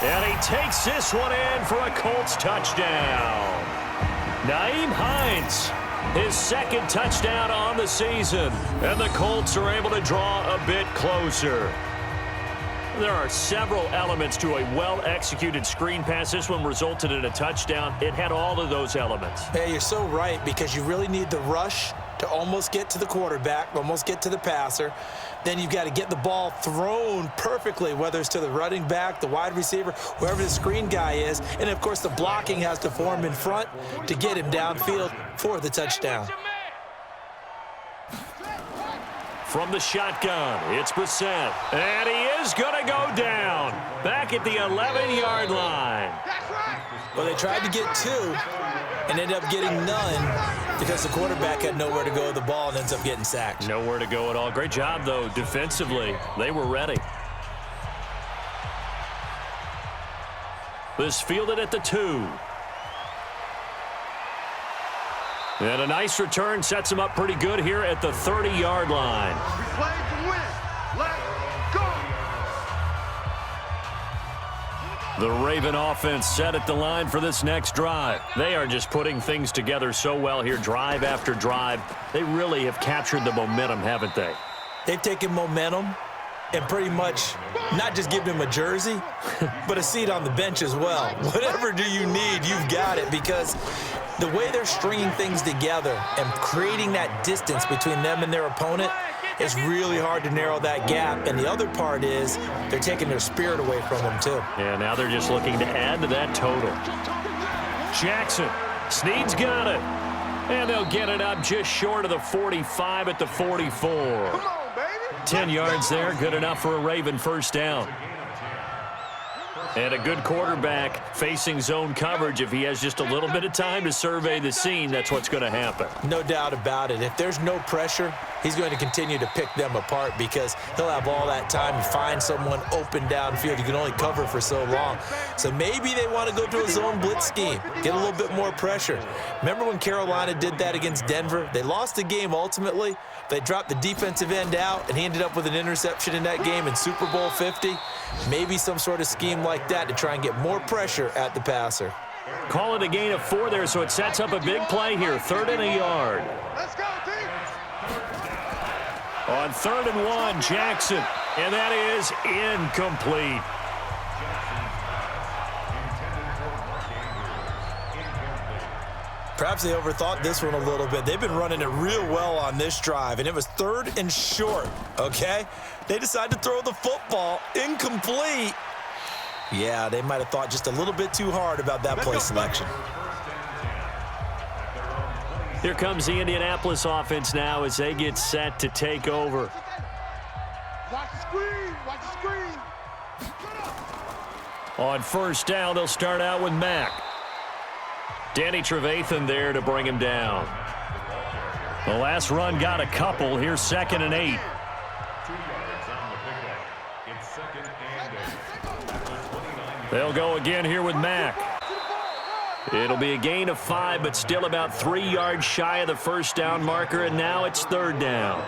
And he takes this one in for a Colts touchdown. Nyheim Hines, his 2nd touchdown on the season. And the Colts are able to draw a bit closer. There are several elements to a well-executed screen pass. This one resulted in a touchdown. It had all of those elements. Yeah, you're so right, because you really need the rush to almost get to the quarterback, almost get to the passer. Then you've got to get the ball thrown perfectly, whether it's to the running back, the wide receiver, whoever the screen guy is. And, of course, the blocking has to form in front to get him downfield for the touchdown. From the shotgun, it's Brissett. And he is going to go down back at the 11-yard line. Well, they tried to get 2 and ended up getting none because the quarterback had nowhere to go with the ball and ends up getting sacked. Nowhere to go at all. Great job, though, defensively. They were ready. This fielded at the 2. And a nice return sets him up pretty good here at the 30-yard line. We play to win. Let's go. The Raven offense set at the line for this next drive. They are just putting things together so well here, drive after drive. They really have captured the momentum, haven't they? They've taken momentum and pretty much not just given him a jersey, but a seat on the bench as well. Whatever do you need, you've got it, because the way they're stringing things together and creating that distance between them and their opponent, it's really hard to narrow that gap. And the other part is they're taking their spirit away from them, too. Yeah, now they're just looking to add to that total. Jackson. Snead's got it. And they'll get it up just short of the 45 at the 44. Come on, baby. 10 yards there, good enough for a Raven first down. And a good quarterback facing zone coverage. If he has just a little bit of time to survey the scene, that's what's going to happen. No doubt about it. If there's no pressure, he's going to continue to pick them apart because he'll have all that time to find someone open downfield. You can only cover for so long. So maybe they want to go to a zone blitz scheme, get a little bit more pressure. Remember when Carolina did that against Denver? They lost the game ultimately. They dropped the defensive end out, and he ended up with an interception in that game in Super Bowl 50. Maybe some sort of scheme like that to try and get more pressure at the passer. Call it a gain of 4 there, so it sets up a big play here, 3rd and a yard. Let's go, team. On 3rd and 1, Jackson, and that is incomplete. Perhaps they overthought this one a little bit. They've been running it real well on this drive, and it was 3rd and short, okay? They decided to throw the football incomplete. Yeah, they might have thought just a little bit too hard about that play selection. Here comes the Indianapolis offense now as they get set to take over. Watch the screen. Watch the screen. On 1st down, they'll start out with Mack. Danny Trevathan there to bring him down. The last run got a couple. Here's 2nd and 8. They'll go again here with Mack. It'll be a gain of 5, but still about 3 yards shy of the first down marker, and now it's 3rd down.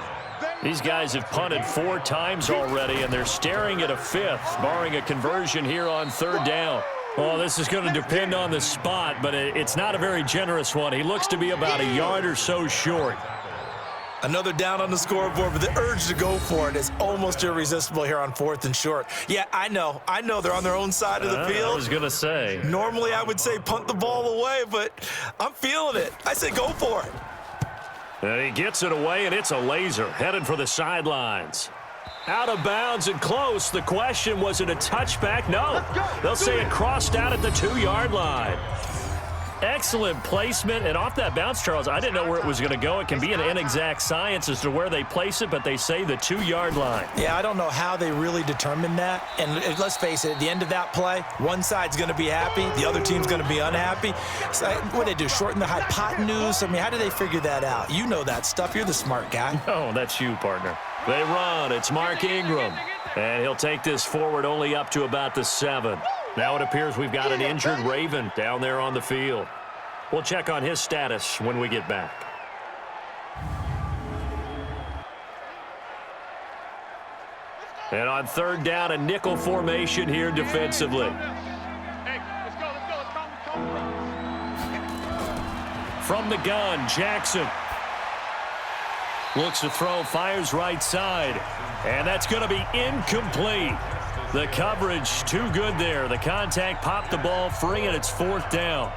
These guys have punted 4 times already, and they're staring at a 5th, barring a conversion here on 3rd down. Well, this is going to depend on the spot, but it's not a very generous one. He looks to be about a yard or so short. Another down on the scoreboard, but the urge to go for it is almost irresistible here on 4th and short. Yeah, I know they're on their own side of the field. I was going to say. Normally I would say punt the ball away, but I'm feeling it. I say go for it. And he gets it away, and it's a laser headed for the sidelines. Out of bounds and close. The question, was it a touchback? No. They'll say it crossed out at the 2-yard line. Excellent placement, and off that bounce, Charles, I didn't know where it was going to go. It can be an inexact science as to where they place it, but they say the 2-yard line. Yeah, I don't know how they really determined that. And let's face it, at the end of that play, one side's going to be happy, the other team's going to be unhappy. So what do they do, shorten the hypotenuse? I mean, how do they figure that out? You know that stuff. You're the smart guy. Oh, that's you, partner. They run. It's Mark Ingram. And he'll take this forward only up to about the 7. Now it appears we've got an injured Raven down there on the field. We'll check on his status when we get back. And on 3rd down, a nickel formation here defensively. From the gun, Jackson. Looks to throw, fires right side. And that's going to be incomplete. The coverage too good there. The contact popped the ball free, and it's 4th down.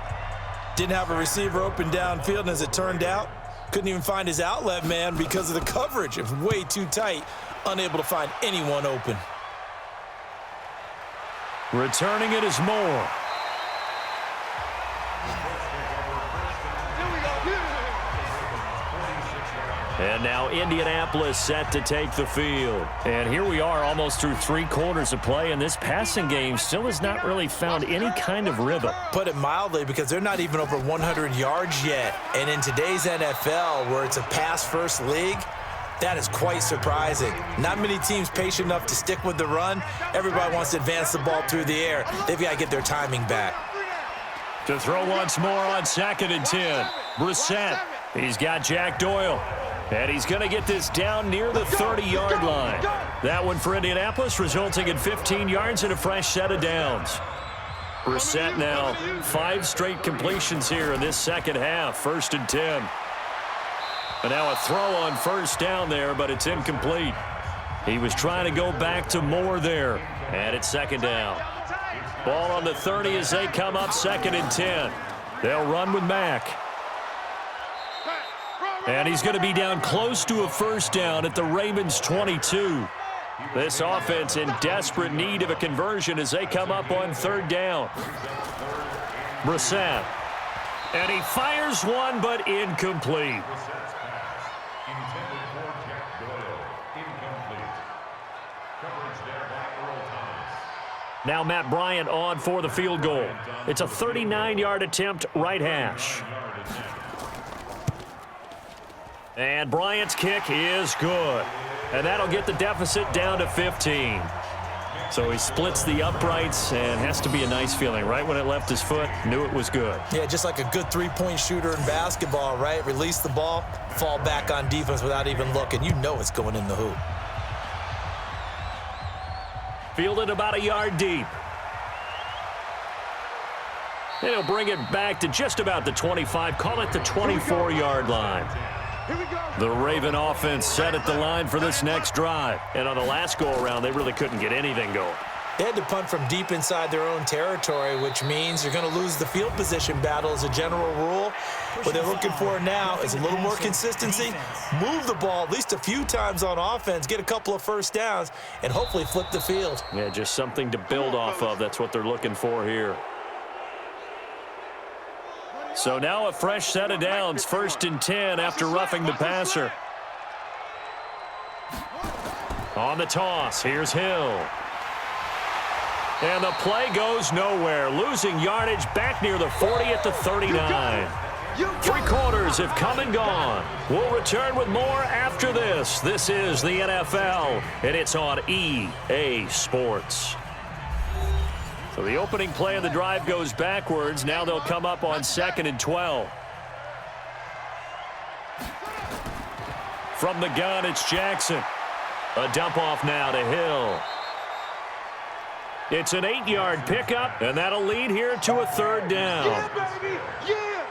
Didn't have a receiver open downfield, and as it turned out, couldn't even find his outlet man because of the coverage. It was way too tight, unable to find anyone open. Returning it is Moore. And now Indianapolis set to take the field. And here we are almost through 3 quarters of play, and this passing game still has not really found any kind of rhythm. Put it mildly, because they're not even over 100 yards yet. And in today's NFL, where it's a pass-first league, That is quite surprising. Not many teams patient enough to stick with the run. Everybody wants to advance the ball through the air. They've got to get their timing back. To throw once more on 2nd and 10. Brissett. He's got Jack Doyle. And he's going to get this down near the 30-yard line. That one for Indianapolis, resulting in 15 yards and a fresh set of downs. Brissett now 5 straight completions here in this second half. 1st and 10. And now a throw on 1st down there, but it's incomplete. He was trying to go back to Moore there. And it's 2nd down. Ball on the 30 as they come up 2nd and 10. They'll run with Mack. And he's going to be down close to a 1st down at the Ravens' 22. This offense in desperate need of a conversion as they come up on 3rd down. Brissett. And he fires one, but incomplete. Now Matt Bryant on for the field goal. It's a 39-yard attempt, right hash. And Bryant's kick is good. And that'll get the deficit down to 15. So he splits the uprights, and has to be a nice feeling. Right when it left his foot, knew it was good. Yeah, just like a good three-point shooter in basketball, right? Release the ball, fall back on defense without even looking. You know it's going in the hoop. Fielded about a yard deep. And he'll bring it back to just about the 25. Call it the 24-yard line. The Raven offense set at the line for this next drive. And on the last go-around, they really couldn't get anything going. They had to punt from deep inside their own territory, which means you're going to lose the field position battle as a general rule. What they're looking for now is a little more consistency, move the ball at least a few times on offense, get a couple of 1st downs, and hopefully flip the field. Yeah, just something to build off of. That's what they're looking for here. So now a fresh set of downs, 1st and 10 after roughing the passer. On the toss, here's Hill. And the play goes nowhere, losing yardage back near the 40 at the 39. 3 quarters have come and gone. We'll return with more after this. This is the NFL, and it's on EA Sports. So the opening play of the drive goes backwards. Now they'll come up on 2nd and 12. From the gun, it's Jackson. A dump off now to Hill. It's an 8-yard pickup, and that'll lead here to a 3rd down. Yeah, baby. Yeah.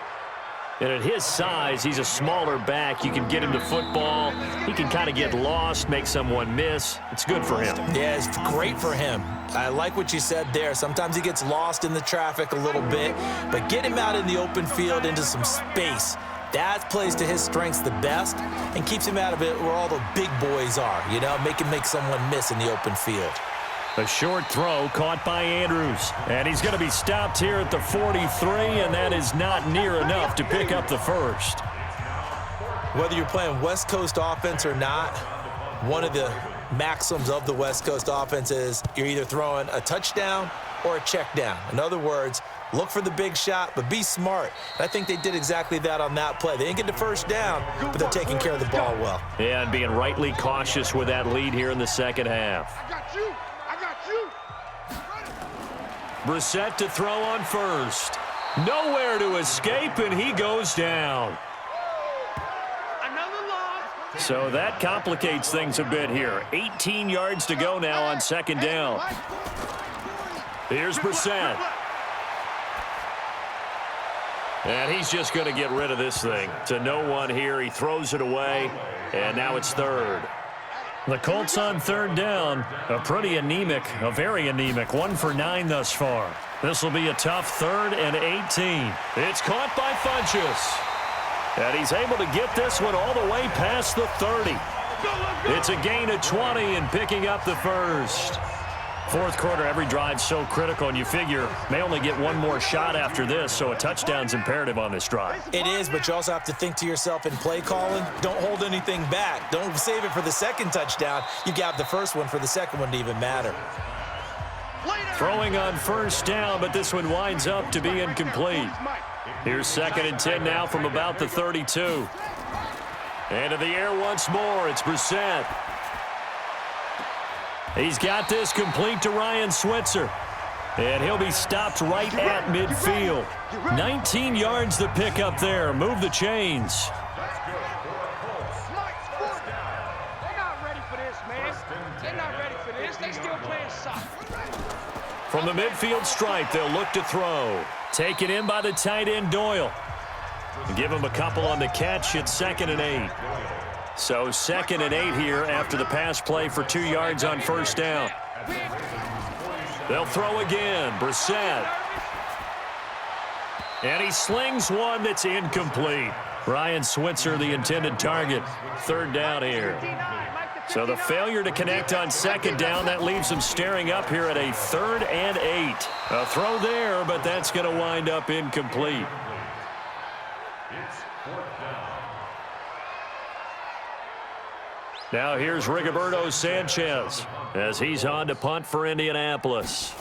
And at his size, he's a smaller back. You can get him to football. He can kind of get lost, make someone miss. It's good for him. Yeah, it's great for him. I like what you said there. Sometimes he gets lost in the traffic a little bit, but get him out in the open field into some space. That plays to his strengths the best and keeps him out of it where all the big boys are, you know, make someone miss in the open field. A short throw caught by Andrews. And he's going to be stopped here at the 43, and that is not near enough to pick up the 1st. Whether you're playing West Coast offense or not, one of the maxims of the West Coast offense is you're either throwing a touchdown or a check down. In other words, look for the big shot, but be smart. And I think they did exactly that on that play. They didn't get the 1st down, but they're taking care of the ball well. Yeah, and being rightly cautious with that lead here in the second half. I got you. Brissett to throw on 1st. Nowhere to escape, and he goes down. Another loss. So that complicates things a bit here. 18 yards to go now on 2nd down. Here's Brissett. And he's just going to get rid of this thing. To no one here. He throws it away, and now it's 3rd. The Colts on 3rd down, a very anemic 1 for 9 thus far. This will be a tough 3rd and 18. It's caught by Funchess. And he's able to get this one all the way past the 30. It's a gain of 20 and picking up the 1st. 4th quarter, every drive so critical, and you figure may only get one more shot after this, so a touchdown's imperative on this drive. It is, but you also have to think to yourself in play calling, don't hold anything back. Don't save it for the 2nd touchdown. You got the 1st one for the 2nd one to even matter. Throwing on 1st down, but this one winds up to be incomplete. Here's 2nd and 10 now from about the 32. And in the air once more, it's Brissett. He's got this complete to Ryan Switzer. And he'll be stopped right at midfield. 19 yards to pick up there. Move the chains. They're not ready for this, man. They're not ready for this. They still playing soccer. From the midfield stripe, they'll look to throw. Taken in by the tight end, Doyle. Give him a couple on the catch. It's 2nd and 8. So 2nd and 8 here after the pass play for 2 yards on first down. They'll throw again. Brissett. And he slings one that's incomplete. Ryan Switzer, the intended target. 3rd down here. So the failure to connect on 2nd down, that leaves them staring up here at a 3rd and 8. A throw there, but that's going to wind up incomplete. Now here's Rigoberto Sanchez as he's on to punt for Indianapolis.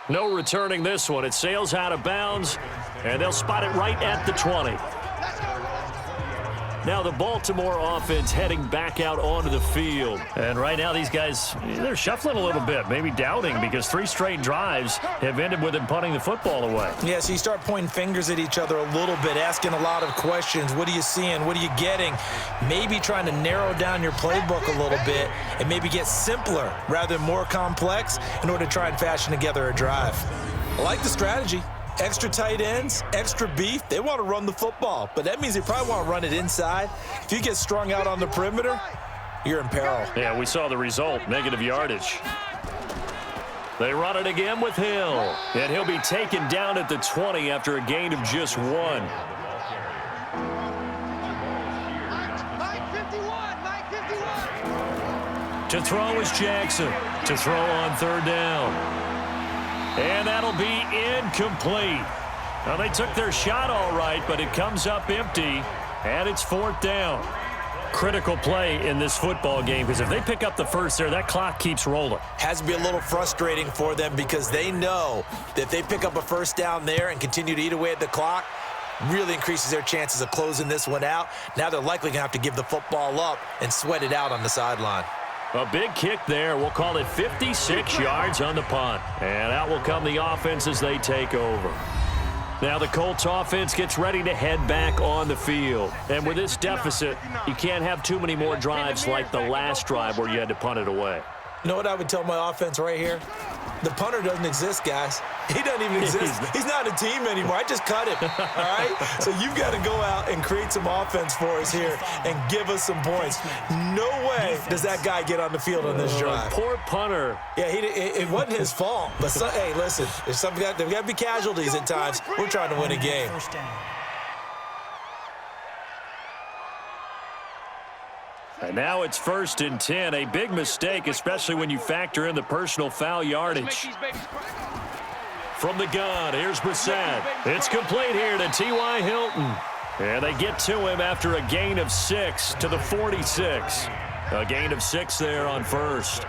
No returning this one. It sails out of bounds, and they'll spot it right at the 20. Now the Baltimore offense heading back out onto the field. And right now these guys, they're shuffling a little bit, maybe doubting, because 3 straight drives have ended with them punting the football away. Yeah, so you start pointing fingers at each other a little bit, asking a lot of questions. What are you seeing? What are you getting? Maybe trying to narrow down your playbook a little bit and maybe get simpler rather than more complex in order to try and fashion together a drive. I like the strategy. Extra tight ends, extra beef. They want to run the football, but that means they probably want to run it inside. If you get strung out on the perimeter, you're in peril. Yeah, we saw the result, negative yardage. They run it again with Hill, and he'll be taken down at the 20 after a gain of just 1. To throw is Jackson. To throw on 3rd down. And that'll be incomplete. Now, they took their shot all right, but it comes up empty, and it's 4th down. Critical play in this football game, because if they pick up the first there, that clock keeps rolling. Has to be a little frustrating for them because they know that if they pick up a first down there and continue to eat away at the clock, really increases their chances of closing this one out. Now they're likely going to have to give the football up and sweat it out on the sideline. A big kick there. We'll call it 56 yards on the punt. And out will come the offense as they take over. Now the Colts offense gets ready to head back on the field. And with this deficit, you can't have too many more drives like the last drive where you had to punt it away. You know what I would tell my offense right here? The punter doesn't exist, guys. He doesn't even exist. He's not a team anymore. I just cut him, all right? So you've got to go out and create some offense for us here and give us some points. No way does that guy get on the field on this drive. Poor punter. Yeah, it wasn't his fault. But, hey, listen, there's got to be casualties at times. We're trying to win a game. First down. And now it's 1st and 10. A big mistake, especially when you factor in the personal foul yardage. From the gun, here's Brissett. It's complete here to T.Y. Hilton. And they get to him after a gain of 6 to the 46. A gain of 6 there on first.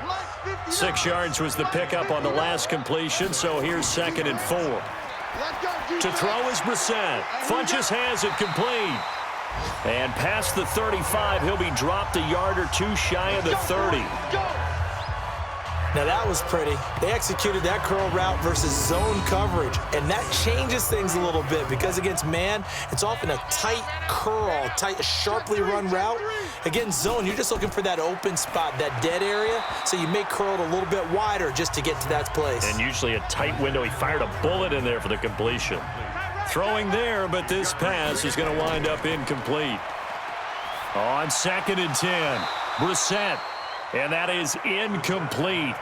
6 yards was the pickup on the last completion, so here's 2nd and 4. To throw is Brissett. Funches has it complete. And past the 35, he'll be dropped a yard or 2 shy of the 30. Now that was pretty. They executed that curl route versus zone coverage, and that changes things a little bit because against man, it's often a tight curl, tight, sharply run route. Against zone, you're just looking for that open spot, that dead area, so you may curl it a little bit wider just to get to that place. And usually a tight window. He fired a bullet in there for the completion. Throwing there, but this pass is going to wind up incomplete. On 2nd and 10, Brissett, and that is incomplete.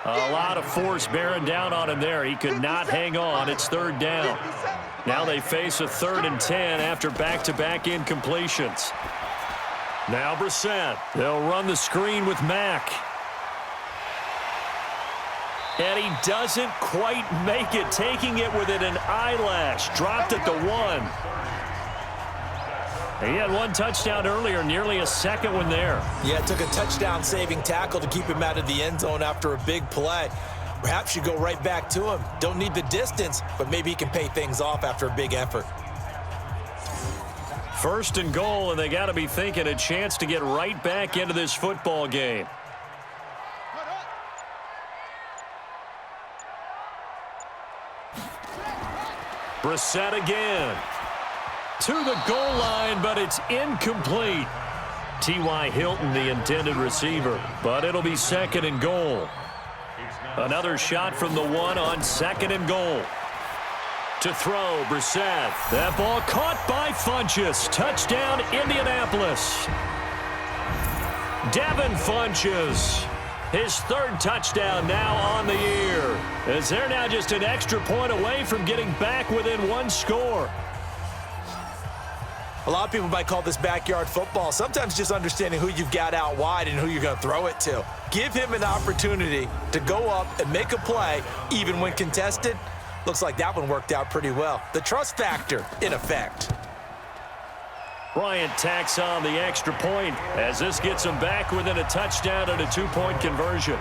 A lot of force bearing down on him there. He could not hang on. It's 3rd down. Now they face a 3rd and 10 after back-to-back incompletions. Now Brissett. They'll run the screen with Mack. And he doesn't quite make it, taking it within an eyelash. Dropped at the 1. He had 1 touchdown earlier, nearly a 2nd one there. Yeah, it took a touchdown-saving tackle to keep him out of the end zone after a big play. Perhaps you go right back to him. Don't need the distance, but maybe he can pay things off after a big effort. First and goal, and they got to be thinking a chance to get right back into this football game. Brissett again. To the goal line, but it's incomplete. T.Y. Hilton, the intended receiver, but it'll be second and goal. Another shot from the one on second and goal. To throw, Brissett. That ball caught by Funchess. Touchdown, Indianapolis. Devin Funchess. His third touchdown now on the year, as they're now just an extra point away from getting back within one score. A lot of people might call this backyard football. Sometimes just understanding who you've got out wide and who you're going to throw it to. Give him an opportunity to go up and make a play, even when contested. Looks like that one worked out pretty well. The trust factor in effect. Bryant tacks on the extra point as this gets him back within a touchdown and a two-point conversion.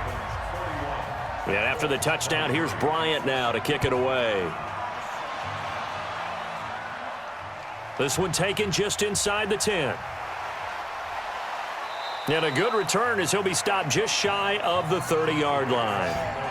And after the touchdown, here's Bryant now to kick it away. This one taken just inside the 10. And a good return as he'll be stopped just shy of the 30-yard line.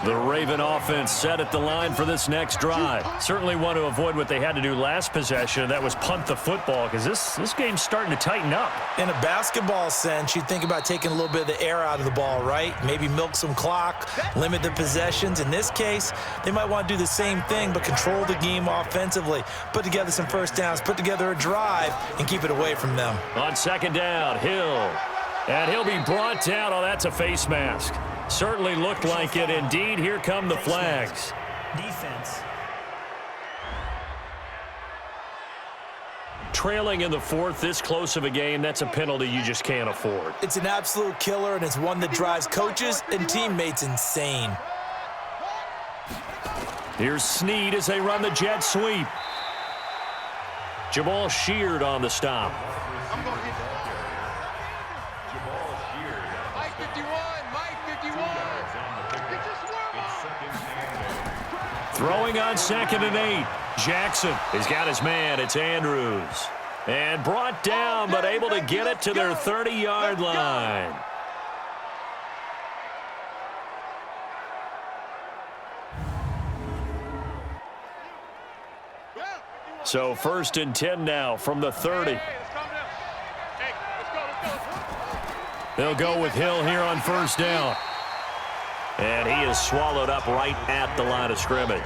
The Raven offense set at the line for this next drive. Certainly want to avoid what they had to do last possession. That was punt the football, because this game's starting to tighten up. In a basketball sense, you think about taking a little bit of the air out of the ball, right? Maybe milk some clock, limit the possessions. In this case, they might want to do the same thing, but control the game offensively. Put together some first downs, put together a drive, and keep it away from them. On second down, Hill. And he'll be brought down. Oh, that's a face mask. Certainly looked like it. Indeed, here come the flags. Defense. Trailing in the fourth, this close of a game, that's a penalty you just can't afford. It's an absolute killer, and it's one that drives coaches and teammates insane. Here's Snead as they run the jet sweep. Jamal Sheard on the stop. Throwing on second and 8. Jackson has got his man. It's Andrews. And brought down, but able to get it to their 30-yard line. So first and 10 now from the 30. They'll go with Hill here on first down. And he is swallowed up right at the line of scrimmage.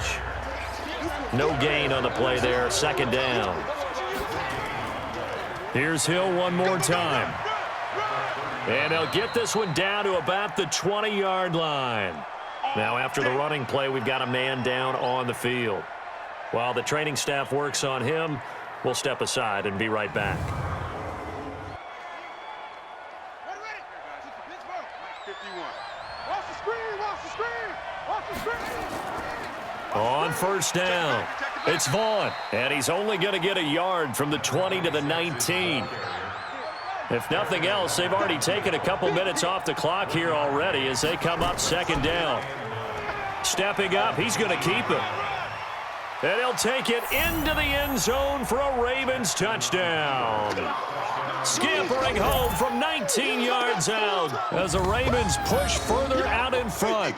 No gain on the play there. Second down. Here's Hill one more time. And they'll get this one down to about the 20-yard line. Now after the running play, we've got a man down on the field. While the training staff works on him, we'll step aside and be right back. On first down, it's Vaughn, and he's only going to get a yard from the 20 to the 19. If nothing else, they've already taken a couple minutes off the clock here already as they come up second down. Stepping up, he's going to keep it. And he'll take it into the end zone for a Ravens touchdown. Scampering home from 19 yards out as the Ravens push further out in front.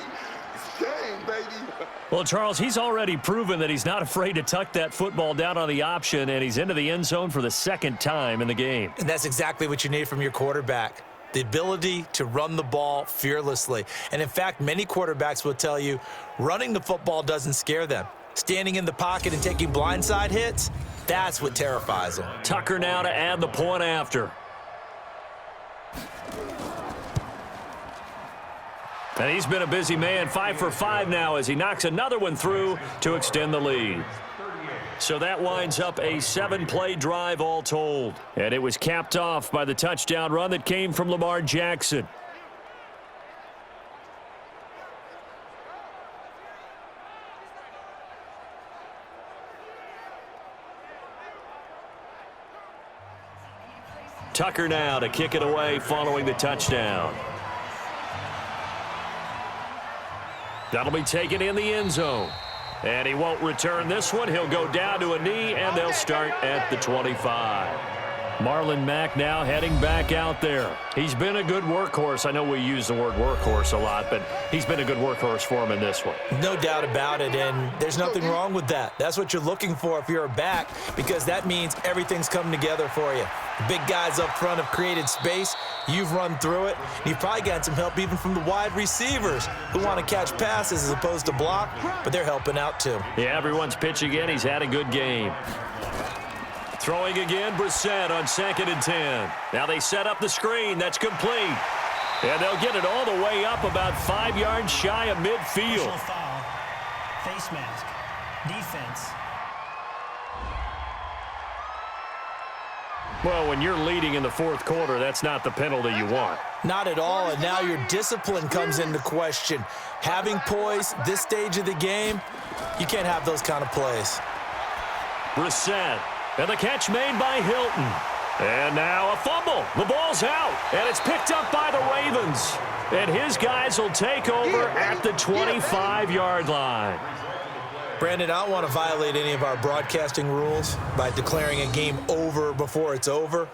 Well, Charles, he's already proven that he's not afraid to tuck that football down on the option, and he's into the end zone for the second time in the game. And that's exactly what you need from your quarterback, the ability to run the ball fearlessly. And, in fact, many quarterbacks will tell you running the football doesn't scare them. Standing in the pocket and taking blindside hits, that's what terrifies them. Tucker now to add the point after. And he's been a busy man, 5 for 5 now as he knocks another one through to extend the lead. So that winds up a 7-play drive all told. And it was capped off by the touchdown run that came from Lamar Jackson. Tucker now to kick it away following the touchdown. That'll be taken in the end zone. And he won't return this one. He'll go down to a knee, and they'll start at the 25. Marlon Mack now heading back out there. He's been a good workhorse. I know we use the word workhorse a lot, but he's been a good workhorse for him in this one. No doubt about it, and there's nothing wrong with that. That's what you're looking for if you're a back, because that means everything's coming together for you. The big guys up front have created space. You've run through it. You've probably gotten some help even from the wide receivers who want to catch passes as opposed to block, but they're helping out too. Yeah, everyone's pitching in. He's had a good game. Throwing again, Brissett on 2nd and 10. Now they set up the screen. That's complete. And they'll get it all the way up about 5 yards shy of midfield. Personal foul. Face mask. Defense. Well, when you're leading in the 4th quarter, that's not the penalty you want. Not at all, and now your discipline comes into question. Having poise this stage of the game, you can't have those kind of plays. Brissett. And the catch made by Hilton. And now a fumble. The ball's out. And it's picked up by the Ravens. And his guys will take over at the 25-yard line. Brandon, I don't want to violate any of our broadcasting rules by declaring a game over before it's over.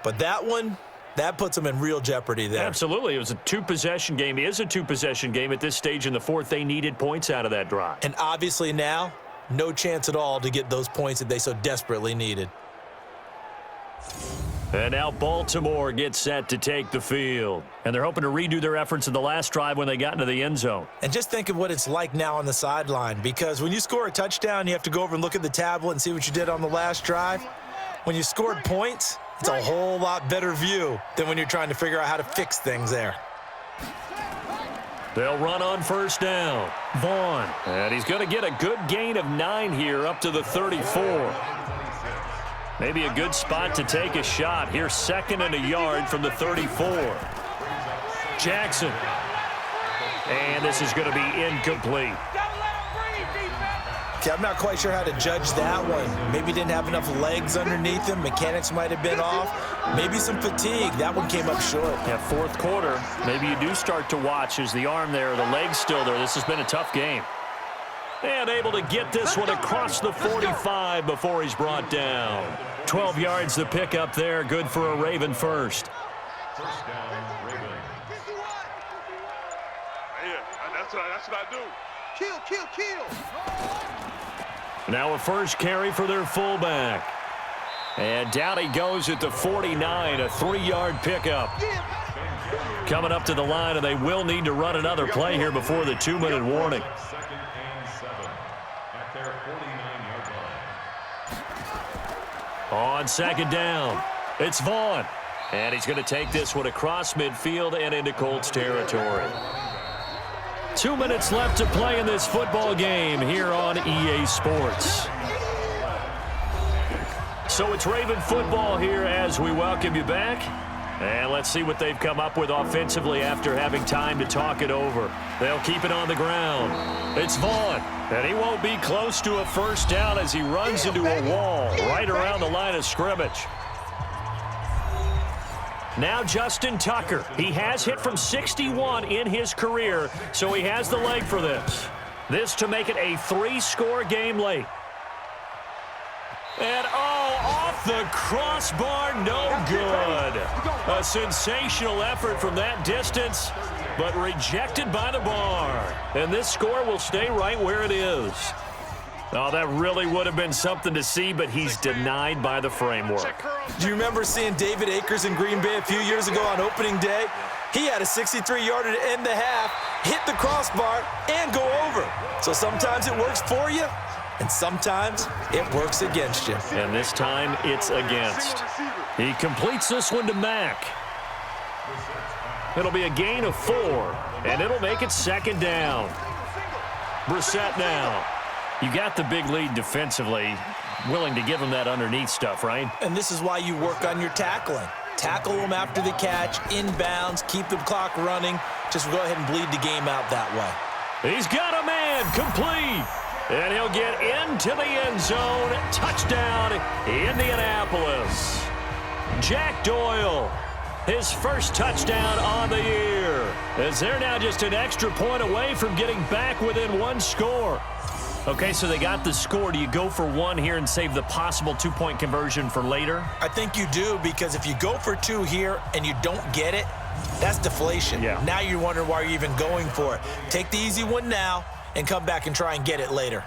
But that one, that puts them in real jeopardy there. Absolutely. It was a 2-possession game. It is a 2-possession game at this stage in the 4th. They needed points out of that drive. And obviously now, no chance at all to get those points that they so desperately needed. And now Baltimore gets set to take the field. And they're hoping to redo their efforts in the last drive when they got into the end zone. And just think of what it's like now on the sideline, because when you score a touchdown, you have to go over and look at the tablet and see what you did on the last drive. When you scored points, it's a whole lot better view than when you're trying to figure out how to fix things there. They'll run on 1st down. Vaughn. And he's going to get a good gain of 9 here up to the 34. Maybe a good spot to take a shot. Here's 2nd and a yard from the 34. Jackson. And this is going to be incomplete. Okay, I'm not quite sure how to judge that one. Maybe didn't have enough legs underneath him. Mechanics might have been off. Maybe some fatigue. That one came up short. Yeah, 4th quarter. Maybe you do start to watch as the arm there, the leg's still there. This has been a tough game. And able to get this one across the 45 before he's brought down. 12 yards to pick up there. Good for a Raven first. First down, Raven. Yeah, that's what I do. Kill, kill, kill. Now a first carry for their fullback. And down he goes at the 49, a 3-yard pickup. Coming up to the line, and they will need to run another play here before the 2-minute warning. 2nd and 7 at their 49-yard line. On 2nd down, it's Vaughn. And he's going to take this one across midfield and into Colts territory. 2 minutes left to play in this football game here on EA Sports. So it's Raven football here as we welcome you back. And let's see what they've come up with offensively after having time to talk it over. They'll keep it on the ground. It's Vaughn. And he won't be close to a first down as he runs into a wall right around the line of scrimmage. Now Justin Tucker. He has hit from 61 in his career, so he has the leg for this. This to make it a 3-score game late. And, off the crossbar, no good. A sensational effort from that distance, but rejected by the bar. And this score will stay right where it is. Oh, that really would have been something to see, but he's denied by the framework. Do you remember seeing David Akers in Green Bay a few years ago on opening day? He had a 63-yarder to end the half, hit the crossbar, and go over. So sometimes it works for you, and sometimes it works against you. And this time, it's against. He completes this one to Mack. It'll be a gain of 4, and it'll make it 2nd down. Brissett now. You got the big lead defensively. Willing to give him that underneath stuff, right? And this is why you work on your tackling. Tackle them after the catch, inbounds, keep the clock running. Just go ahead and bleed the game out that way. He's got a man, complete. And he'll get into the end zone. Touchdown, Indianapolis. Jack Doyle, his first touchdown on the year. As they're now just an extra point away from getting back within 1 score. Okay, so they got the score. Do you go for one here and save the possible two-point conversion for later? I think you do, because if you go for two here and you don't get it, that's deflation. Yeah. Now you're wondering why you're even going for it. Take the easy one now and come back and try and get it later.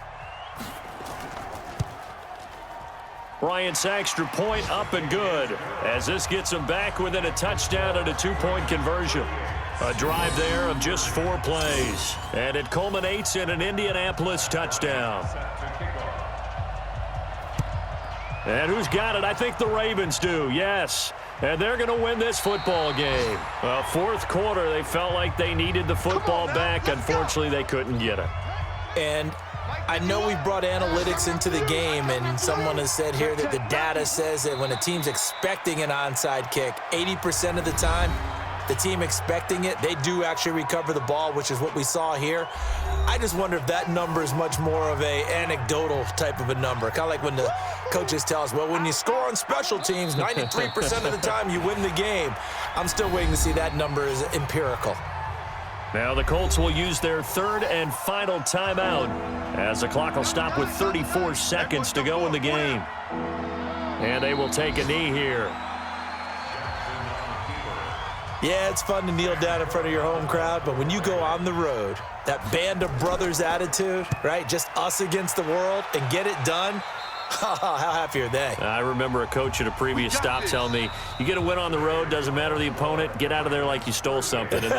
Bryant's extra point up and good, as this gets him back within a touchdown and a two-point conversion. A drive there of just 4 plays, and it culminates in an Indianapolis touchdown. And who's got it? I think the Ravens do, yes. And they're going to win this football game. Well, fourth quarter, they felt like they needed the football back. Unfortunately, they couldn't get it. And I know we brought analytics into the game, and someone has said here that the data says that when a team's expecting an onside kick, 80% of the time, the team expecting it, they do actually recover the ball, which is what we saw here. I just wonder if that number is much more of a anecdotal type of a number. Kind of like when the coaches tell us, well, when you score on special teams, 93% of the time you win the game. I'm still waiting to see that number is empirical. Now the Colts will use their third and final timeout as the clock will stop with 34 seconds to go in the game. And they will take a knee here. Yeah, it's fun to kneel down in front of your home crowd, but when you go on the road, that band of brothers attitude, right, just us against the world, and get it done, how happy are they? I remember a coach at a previous stop telling me, you get a win on the road, doesn't matter the opponent, get out of there like you stole something, and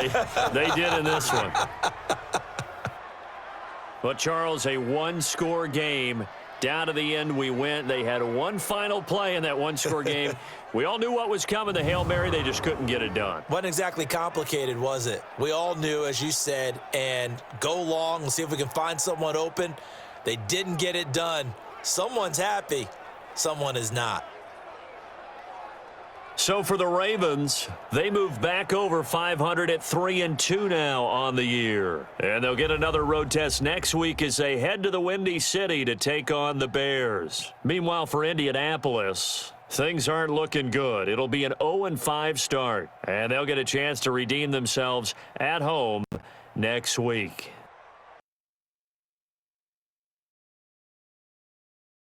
they did in this one. But, Charles, a one-score game. Down to the end we went. They had one final play in that one-score game. We all knew what was coming, the Hail Mary. They just couldn't get it done. Wasn't exactly complicated, was it? We all knew, as you said, and go long and see if we can find someone open. They didn't get it done. Someone's happy. Someone is not. So for the Ravens, they move back over 500 at 3-2 now on the year. And they'll get another road test next week as they head to the Windy City to take on the Bears. Meanwhile, for Indianapolis, things aren't looking good. It'll be an 0-5 start, and they'll get a chance to redeem themselves at home next week.